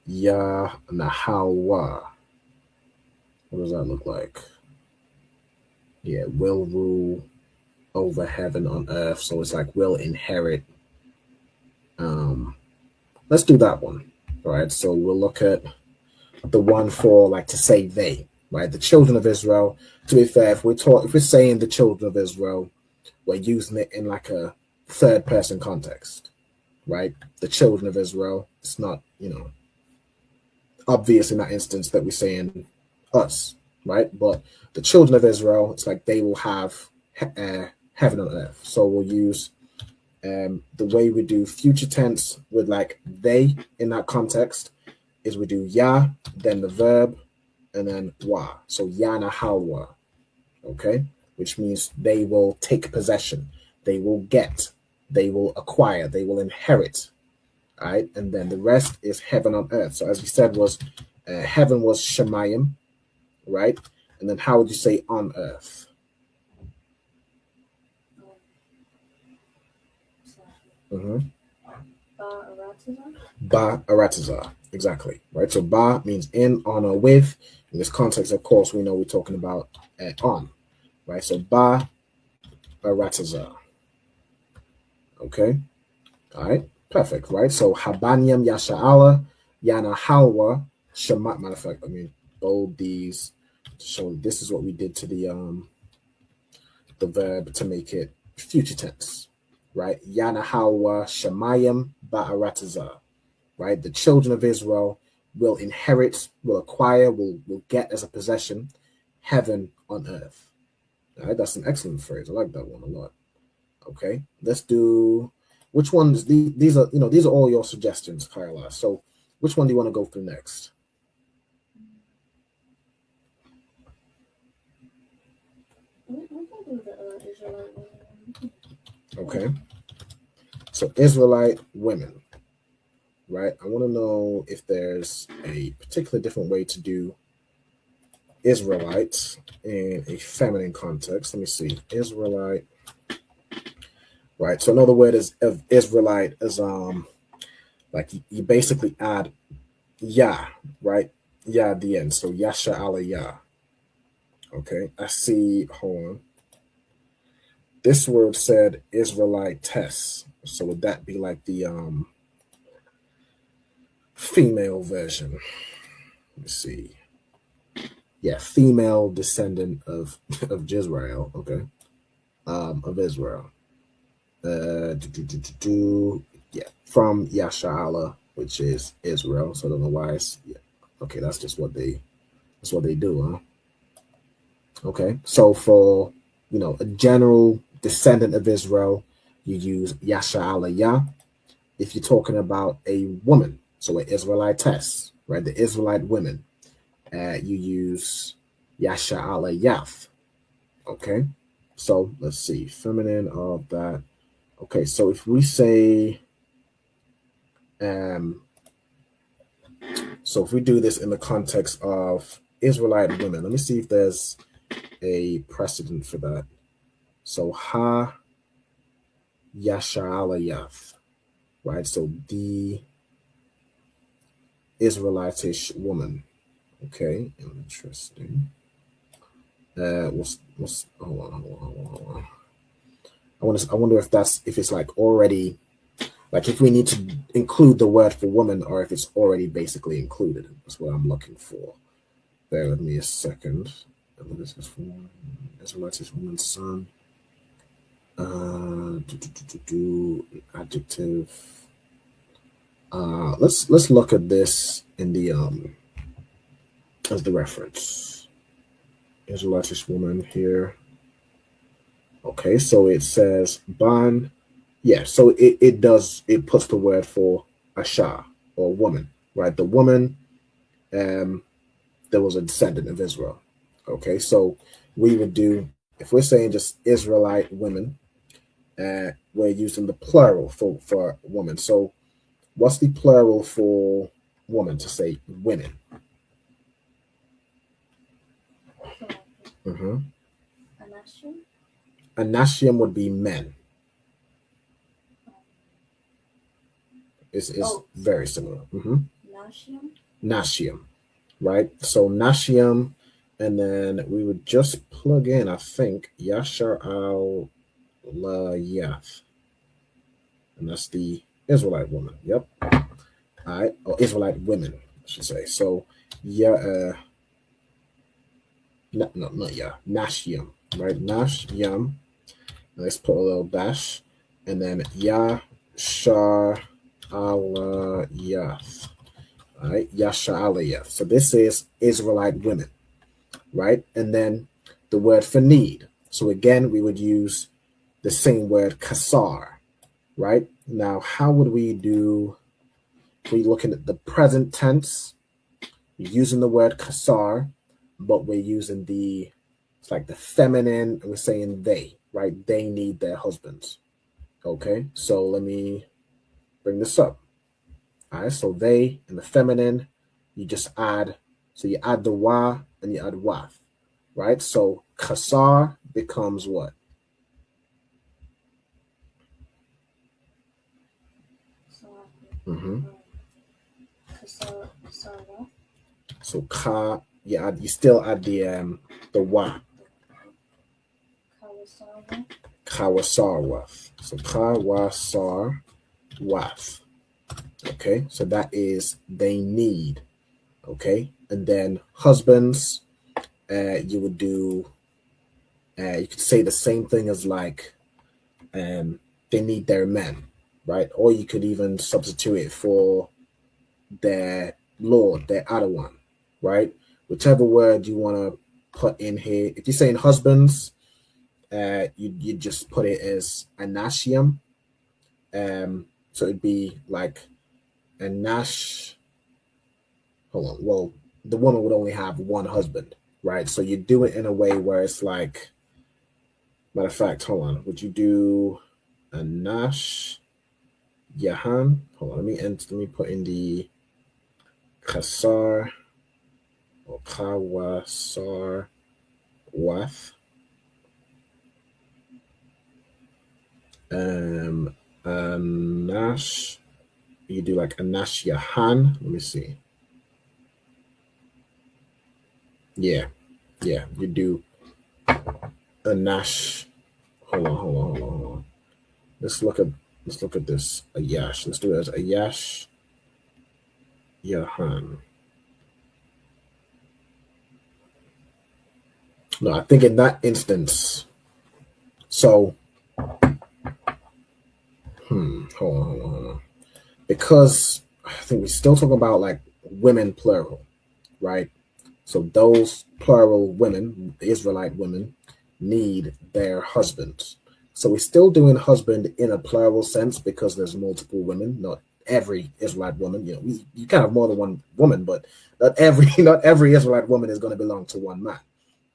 Ya Nahawa? What does that look like? Yeah, will rule over heaven on earth. So it's like will inherit. Let's do that one. All right. So we'll look at the one for like to say they, right? The children of Israel. To be fair, if we're saying the children of Israel, we're using it in like a third person context, right? The children of Israel. It's not, obvious in that instance that we're saying us, right? But the children of Israel, it's like they will have heaven on earth. So we'll use the way we do future tense with like they in that context is we do ya, then the verb, and then wa. So yana halwa, okay? Which means they will take possession, they will get, they will acquire, they will inherit, all right? And then the rest is heaven on earth. So as we said, was heaven was shemayim, right? And then how would you say on earth? Ba aratiza, exactly, right? So ba means in, on, or with. In this context, of course, we know we're talking about on, right? So ba aratiza. Okay, all right, perfect, right? So habanyam yasha'ala yana halwa shamat. Matter of fact, bold these to show this is what we did to the verb to make it future tense, right? Yana halwa shamayim ba'aratiza, right? The children of Israel will inherit, will acquire, will get as a possession heaven on earth. All right, that's an excellent phrase. I like that one a lot. Okay, let's do which ones? These are all your suggestions, Kyla. So which one do you want to go through next? Okay, so Israelite women, right? I want to know if there's a particular different way to do Israelite in a feminine context. Let me see. Israelite, right? So another word of Israelite is like you basically add ya, right? Ya at the end. So yasha ala ya. Okay, I see. Hold on. This word said Israelite test. So would that be like the female version? Let me see. Yeah, female descendant of Jezreel. Okay, of Israel. Yeah, from Yasha'ala, which is Israel. So I don't know why it's okay. That's just what they do, huh? Okay, so for a general descendant of Israel, you use Yasha'ala Ya. If you're talking about a woman, so an Israelitess, right? The Israelite women, you use Yasha'ala Yath. Okay, so let's see, feminine of that. Okay, so if we say, so if we do this in the context of Israelite women, let me see if there's a precedent for that. So ha Yasha'ala Yath, right? So the Israelitish woman. Okay, interesting. Hold on. I wonder if it's like already, like if we need to include the word for woman or if it's already basically included. That's what I'm looking for. Bear with me a second. This is for Israelitish woman's son. Adjective. Let's look at this in the as the reference. Israelitish woman here. Okay, so it says ban. Yeah, so it puts the word for Asha or woman, right? The woman, there was a descendant of Israel. Okay, so we would do, if we're saying just Israelite women, we're using the plural for woman. So what's the plural for woman to say women? Mm-hmm. Anashim would be men. It's very similar. Mm-hmm. Nashium, right? So Nashium, and then we would just plug in, I think, Yashar al Yath. And that's the Israelite woman. Yep. All right. Or Israelite women, I should say. So, not Nashium, right? Nashium. Let's put a little dash. And then Yashar Alayath. All right. Yashar Alayath. So this is Israelite women, right? And then the word for need. So again, we would use the same word kasar, right? Now, how would we do? We're looking at the present tense, we're using the word kasar, but we're using it's like the feminine, we're saying they, right? They need their husbands. Okay, so let me bring this up. All right, so they in the feminine, you just add, so you add the wa and you add wath, right? So kasar becomes what? Mm-hmm. So ka, you still add the wa. Kawasarwath. So kawasarwath. Okay, so that is they need. Okay, and then husbands, you would do. You could say the same thing as like, they need their men, right? Or you could even substitute it for their Lord, their Adawan, right? Whichever word you want to put in here. If you're saying husbands, you just put it as anashium. So it'd be like anash. Hold on. Well, the woman would only have one husband, right? So you do it in a way where it's like, matter of fact, hold on. Would you do anash yahan? Hold on. Let me put in the kasar or kawasar wath. Anash, you do like Anash Yahan. Let me see. Yeah, you do Anash. Hold on. Let's look at this. Ayash. Let's do it as Ayash Yahan. No, I think in that instance. So, hold on. Because I think we're still talking about like women plural, right? So those plural women, the Israelite women, need their husbands. So we're still doing husband in a plural sense because there's multiple women. Not every Israelite woman. You can have more than one woman, but not every Israelite woman is going to belong to one man,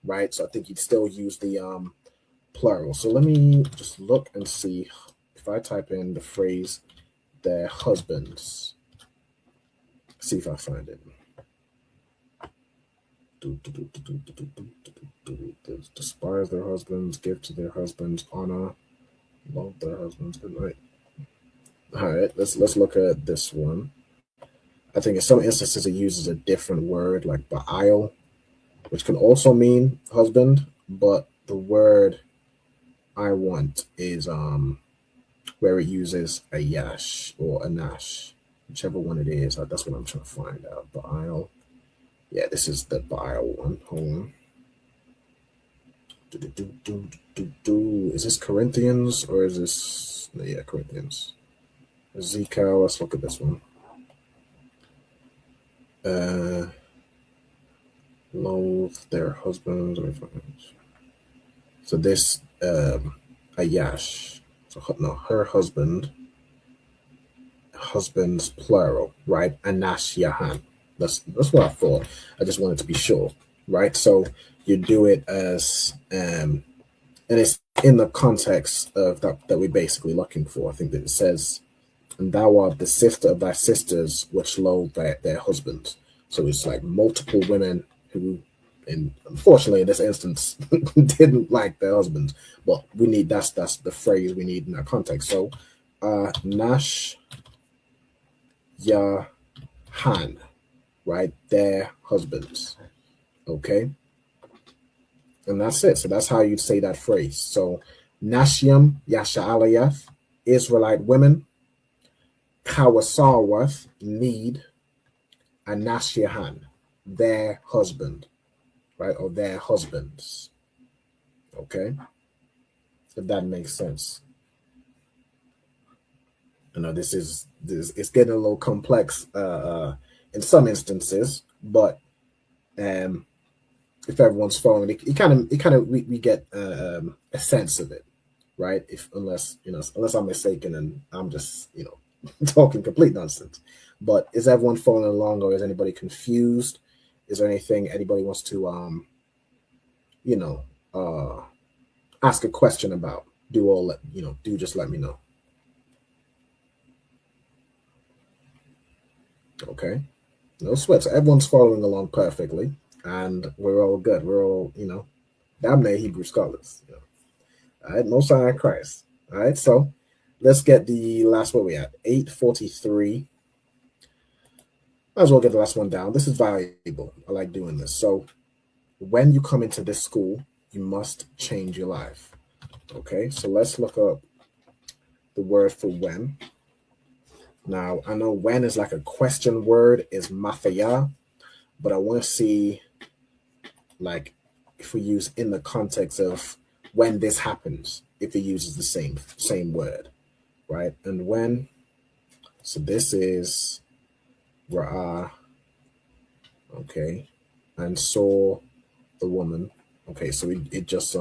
right? So I think you'd still use the plural. So let me just look and see if I type in the phrase their husbands. See if I find it. Despise their husbands, give to their husbands honor, love their husbands. Good night. All right, let's look at this one. I think in some instances it uses a different word like ba'al, which can also mean husband, but the word I want is where it uses a yash or a nash, whichever one it is. That's what I'm trying to find out. Ba'al. Yeah, this is the Ba'al one. Hold on. Is this Corinthians or is this? Yeah, Corinthians. Ezekiel. Let's look at this one. Loathe their husbands. So this Ayash. So no, her husband. Husbands plural, right? Anash Yahan. That's what I thought. I just wanted to be sure, right? So you do it as and it's in the context of that we're basically looking for. I think that it says, and thou art the sister of thy sisters which loathe their husbands. So it's like multiple women who, and unfortunately in this instance, didn't like their husbands. But we need that's the phrase we need in that context. So Nash Yahan, right? Their husbands. Okay. And that's it. So that's how you'd say that phrase. So Nashiam Yasha'alayath, Israelite women, Kawasarwath, need, and Nashyahan, their husband, right? Or their husbands. Okay. If that makes sense. You know, this it's getting a little complex in some instances, but if everyone's following, we get a sense of it, right? Unless I'm mistaken and I'm just talking complete nonsense. But is everyone following along, or is anybody confused? Is there anything anybody wants to ask a question about? Do just let me know. Okay, no sweat. So everyone's following along perfectly, and we're all good. We're all, damn near Hebrew scholars. All right, Most High Christ. All right, so let's get the last one we had, 8:43. Might as well get the last one down. This is valuable. I like doing this. So when you come into this school, you must change your life. Okay, so let's look up the word for when. Now, I know when is like a question word, is mathaya, but I want to see, like, if we use in the context of when this happens, if it uses the same word, right? And when, so this is Ra'ah, okay, and saw the woman. Okay, so it just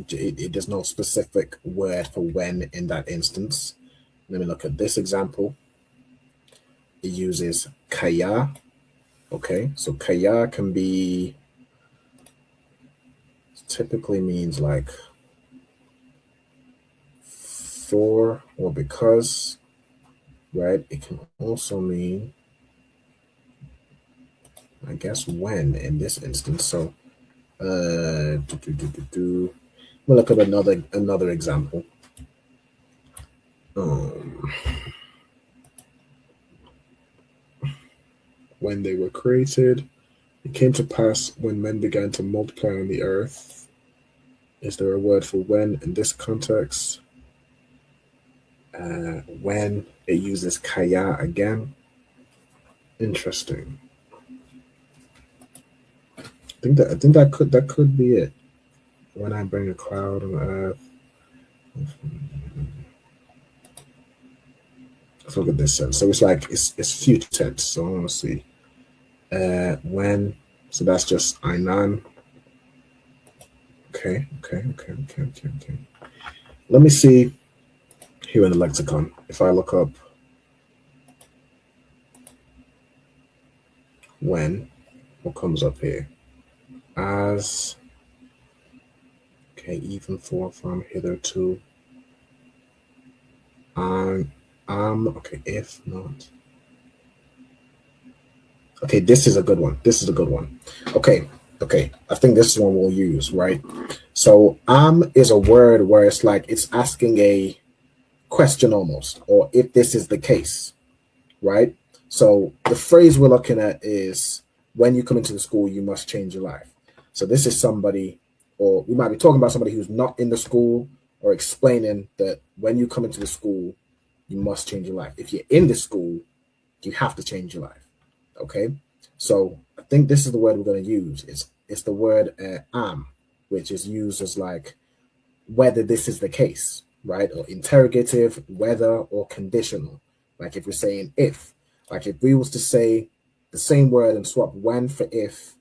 there's no specific word for when in that instance. Let me look at this example. It uses kaya. Okay, so kaya can be, typically means like for or because, right? It can also mean, I guess, when in this instance. So we'll look at another example. When they were created, it came to pass when men began to multiply on the earth. Is there a word for when in this context? When it uses kaya again. Interesting. I think that could be it. When I bring a cloud on the earth. Let's look at this sense. So it's like it's future tense. So I want to see. When, so that's just Ainan. Okay. Let me see here in the lexicon. If I look up when, what comes up here? As, okay, even for, from, hitherto. Okay, if not. Okay, this is a good one. Okay. I think this is one we'll use, right? So is a word where it's like it's asking a question almost, or if this is the case, right? So the phrase we're looking at is when you come into the school, you must change your life. So this is somebody, or we might be talking about somebody who's not in the school, or explaining that when you come into the school, you must change your life. If you're in the school, you have to change your life. Okay, so I think this is the word we're going to use. It's the word am, which is used as like whether this is the case, right? Or interrogative, whether, or conditional. Like if we're saying if, like if we was to say the same word and swap when for if,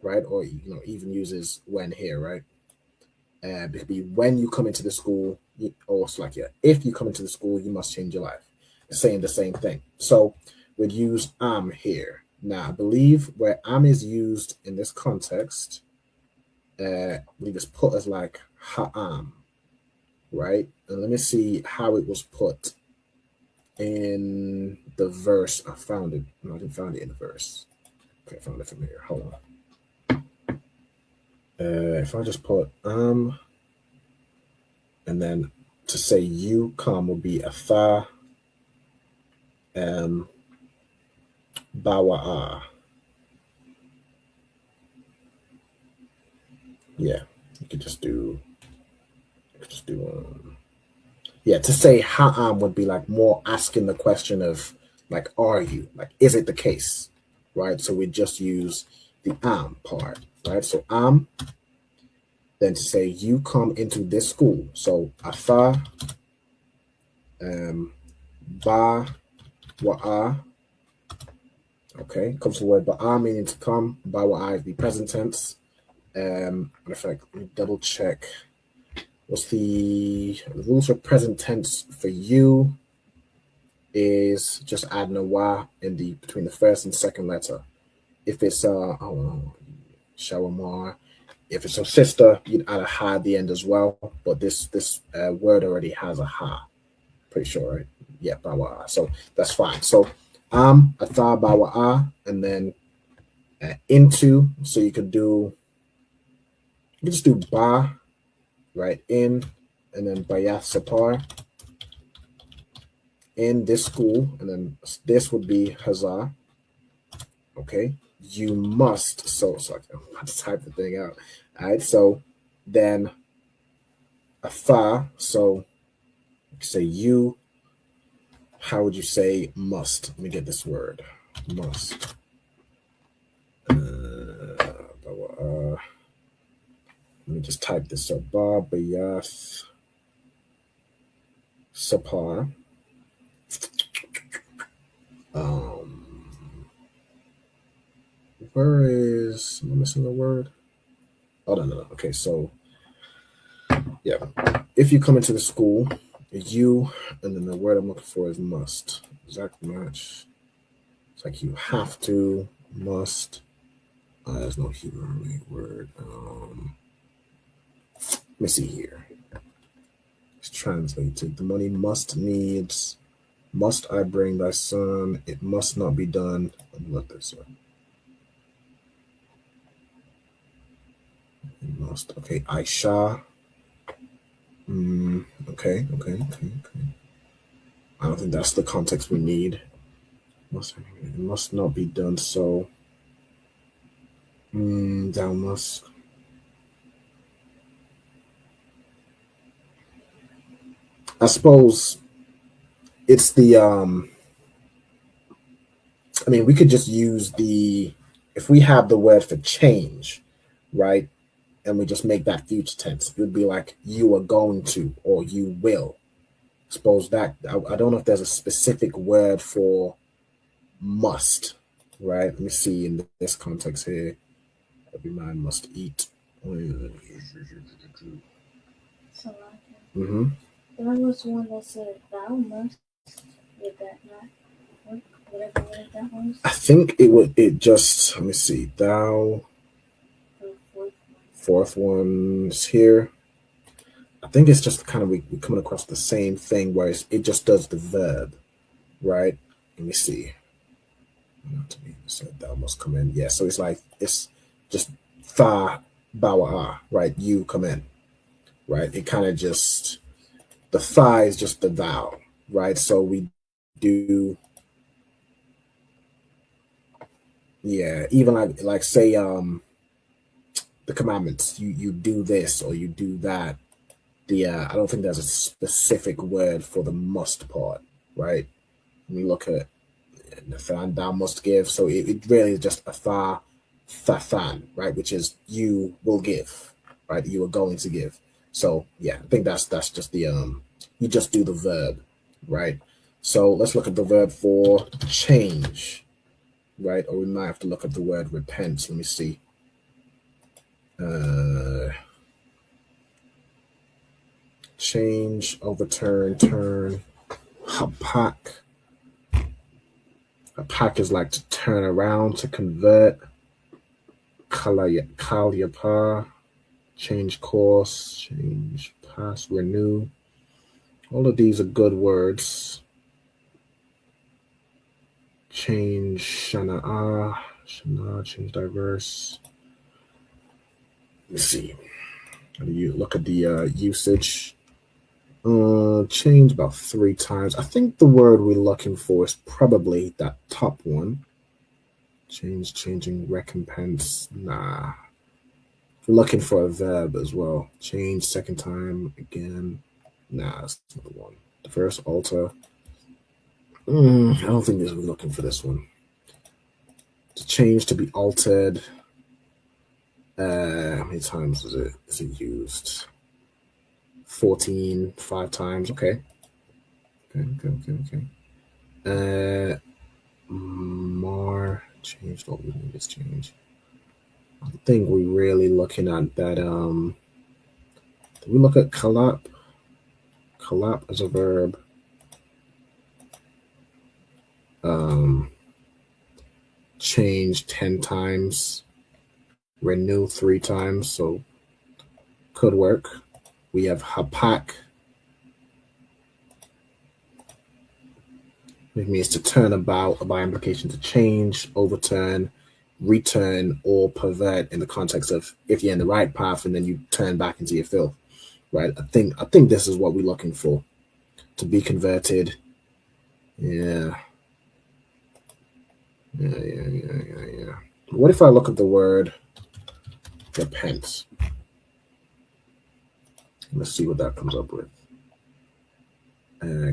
right? Or even uses when here, right? It could be when you come into the school, or it's like if you come into the school, you must change your life. It's saying the same thing. So we'd use am here. Now I believe where am is used in this context, I believe it's put as like ha'am, right? And let me see how it was put in the verse. I found it. No, I didn't find it in the verse. Okay, I found it from here. Hold on. If I just put and then to say you come will be atha bawa'a. Yeah, you could just do yeah, to say ha'am would be like more asking the question of like, are you? Like, is it the case? Right? So we just use the am part, right? So am, then to say you come into this school. So atha ba wa'a. Okay, comes from the word ba'a meaning to come. Ba wa'a is the present tense. In fact, let me double check. What's the rules for present tense for you is just adding a wa in the between the first and second letter. If it's shawamar, if it's a sister, you'd add a ha at the end as well. But this word already has a ha. Pretty sure, right? Yeah, bawa. So that's fine. So atha bawa, and then into. So you can just do ba, right? In, and then bayah sapar. In this school, and then this would be hazah. Okay, you must. So I'm about to type the thing out. All right, so then atha. So say you. How would you say must? Let me get this word. Must. Let me just type this up. Ba bayath sapar. Where is, am I missing a word? Oh, no. Okay, so yeah, if you come into the school, you, and then the word I'm looking for is must. Exact match. It's like you have to, must. There's no Hebrew word. Let me see here. It's translated. The money must needs. Must I bring thy son? It must not be done. Let me look this up. Must. Okay, Aisha. Okay. I don't think that's the context we need. It must not be done so. Thou must. I suppose it's the I mean, we could just use if we have the word for change, right? And we just make that future tense. It would be like you are going to, or you will. Suppose that, I don't know if there's a specific word for must, right? Let me see in this context here. Every man must eat. Mm-hmm. There was one that said thou must. Would that not work? Whatever word that was? I think it just, let me see, thou. Fourth one's here. I think it's just kind of we coming across the same thing where it just does the verb, right? Let me see. Said thou must come in. Yeah, so it's like it's just tha bawa, right? You come in, right? It kind of just the tha is just the thou, right? So we do, yeah, even like say the commandments, you do this or you do that. I don't think there's a specific word for the must part, right? When we look at Nathan, thou must give, so it really is just atha thathan, right? Which is you will give, right? You are going to give. So yeah, I think that's just the you just do the verb, right? So let's look at the verb for change, right? Or we might have to look at the word repent. Let me see. Change, overturn, turn. Hapak. Hapak is like to turn around, to convert. Kalyapa. Change course, change path, renew. All of these are good words. Change Shana, change diverse. Let's see. How do you look at the usage? Change about 3 times. I think the word we're looking for is probably that top one. Change, changing, recompense. Nah. We're looking for a verb as well. Change, second time, again. Nah, that's not the one. Diverse, alter. I don't think we're looking for this one. To change, to be altered. How many times is it used? 14, 5 times. Okay. More change. What we need is change. I think we're really looking at that. Did we look at kalap? Kalap as a verb. Change 10 times. Renew 3 times. So could work. We have hapak. It means to turn about, or by implication to change, overturn, return, or pervert, in the context of if you're in the right path and then you turn back into your filth, right? I think this is what we're looking for. To be converted. Yeah. What if I look at the word repent? Let's see what that comes up with.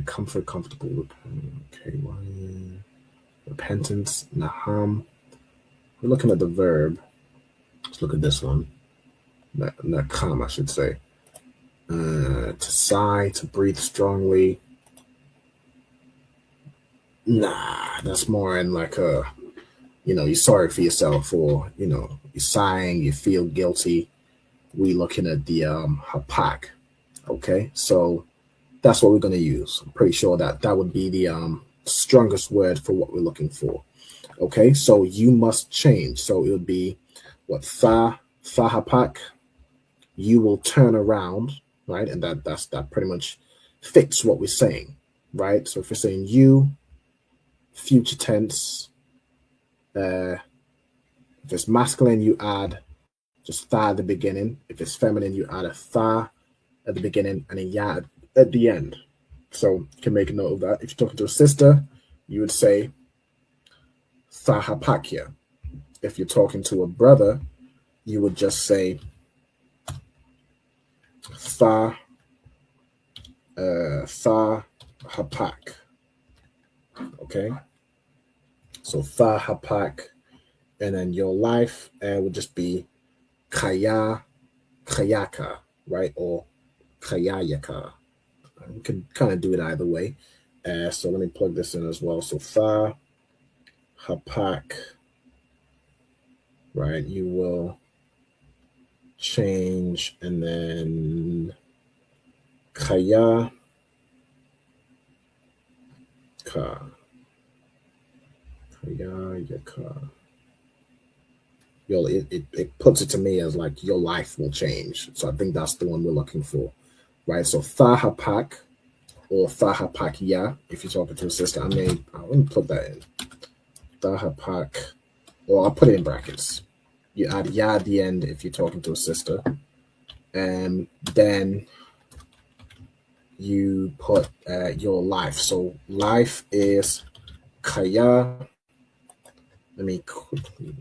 Comfort, comfortable, okay, repentance, naham. We're looking at the verb. Let's look at this one. Nakam, I should say. To sigh, to breathe strongly. Nah, that's more in like a, you're sorry for yourself, or, you're sighing, you feel guilty. We looking at the hapak. Okay, so that's what we're going to use. I'm pretty sure that would be the strongest word for what we're looking for. Okay, so you must change. So it would be what? Fahapak. You will turn around, right? And that pretty much fits what we're saying, right? So if we're saying you, future tense, if it's masculine, you add just tha at the beginning. If it's feminine, you add a tha at the beginning and a ya at the end. So you can make a note of that. If you're talking to a sister, you would say thahapakya. If you're talking to a brother, you would just say thahapak. Okay? So thahapak, and then your life would just be kayaka, right? Or kayayaka. You can kind of do it either way. So let me plug this in as well. So tha, hapak, right? You will change, and then kaya, ka, kayayaka. It puts it to me as like your life will change. So I think that's the one we're looking for. Right, so thahapak or thahapakya, if you're talking to a sister. Let me put that in. Thahapak, or I'll put it in brackets. You add ya at the end if you're talking to a sister. And then you put your life. So life is kaya. Let me quickly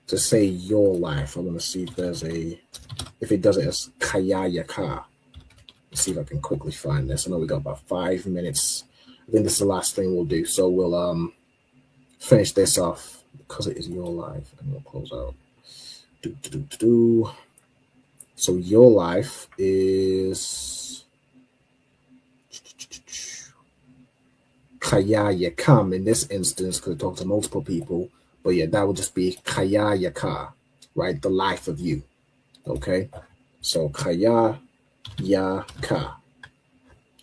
to say your life. I want to see if there's if it does it as kayayaka. Let's see if I can quickly find this. I know we got about 5 minutes. I think this is the last thing we'll do. So we'll finish this off because it is your life, and we'll close out. So your life is kayayakam in this instance because I talked to multiple people. But yeah, that would just be kayayaka, right? The life of you. Okay, so kaya ya ka.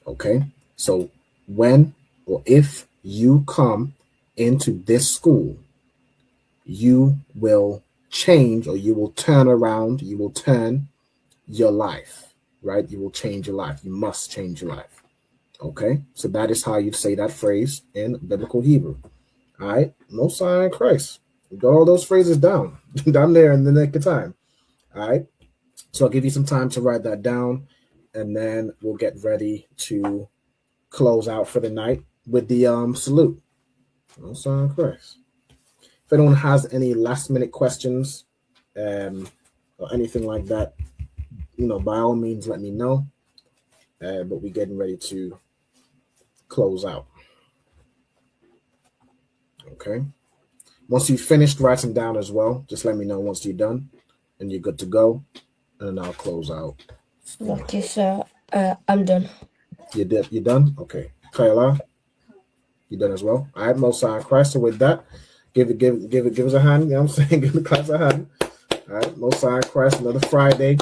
Okay, so when or if you come into this school, you will change, or you will turn around, you will turn your life, right? You will change your life. You must change your life. Okay, so that is how you say that phrase in biblical Hebrew. All right, Most High in Christ. You got all those phrases down. Down there in the nick of time. All right, so I'll give you some time to write that down, and then we'll get ready to close out for the night with the salute. Most High in Christ. If anyone has any last minute questions or anything like that, by all means, let me know. But we're getting ready to close out. Okay. Once you've finished writing down as well, just let me know once you're done and you're good to go, and I'll close out. Okay, sir. I'm done. You're done? Okay. Kayla, you done as well? All right, Most High in Christ. So with that, give us a hand. You know what I'm saying? Give the class a hand. All right, Most High in Christ, another Friday.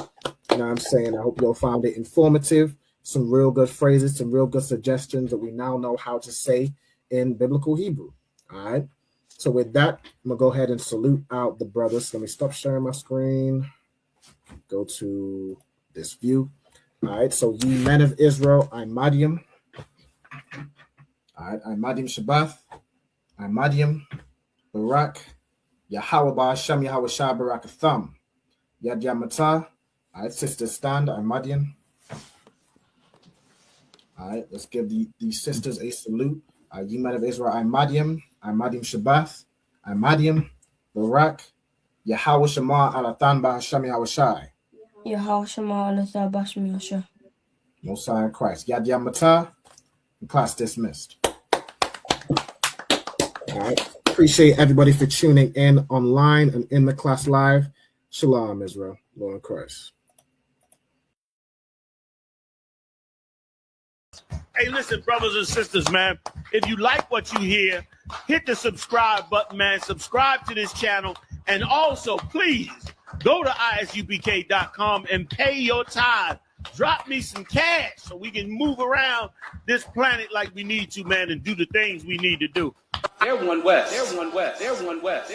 You know what I'm saying? I hope you all found it informative. Some real good phrases, some real good suggestions that we now know how to say in biblical Hebrew. All right. So with that, I'm going to go ahead and salute out the brothers. Let me stop sharing my screen. Go to this view. All right. So ye men of Israel, I'm Madiam. All right. I'm Madiam Shabbath. I'm Madiam Barak. Yahweh Ba'ashem Yahweh Shah Barak Atham. Yad Yamatah. All right. Sisters stand. I'm Madiam. All right. Let's give these sisters a salute. Ye men of Israel, I'm Madiam Shabbath, I'm Madiam Barak, Yahweh Shema Alatan Ba'ashem Yahweh Shai. Yahweh Shema Alatan Ba'ashem Yahweh Shai. Most High in Christ. Yad Yamatah. Class dismissed. All right. Appreciate everybody for tuning in online and in the class live. Shalom, Israel. Lord in Christ. Hey, listen, brothers and sisters, man. If you like what you hear, hit the subscribe button, man. Subscribe to this channel. And also, please, go to ISUPK.com and pay your tithe. Drop me some cash so we can move around this planet like we need to, man, and do the things we need to do. They're one West. They're one West. They're one West.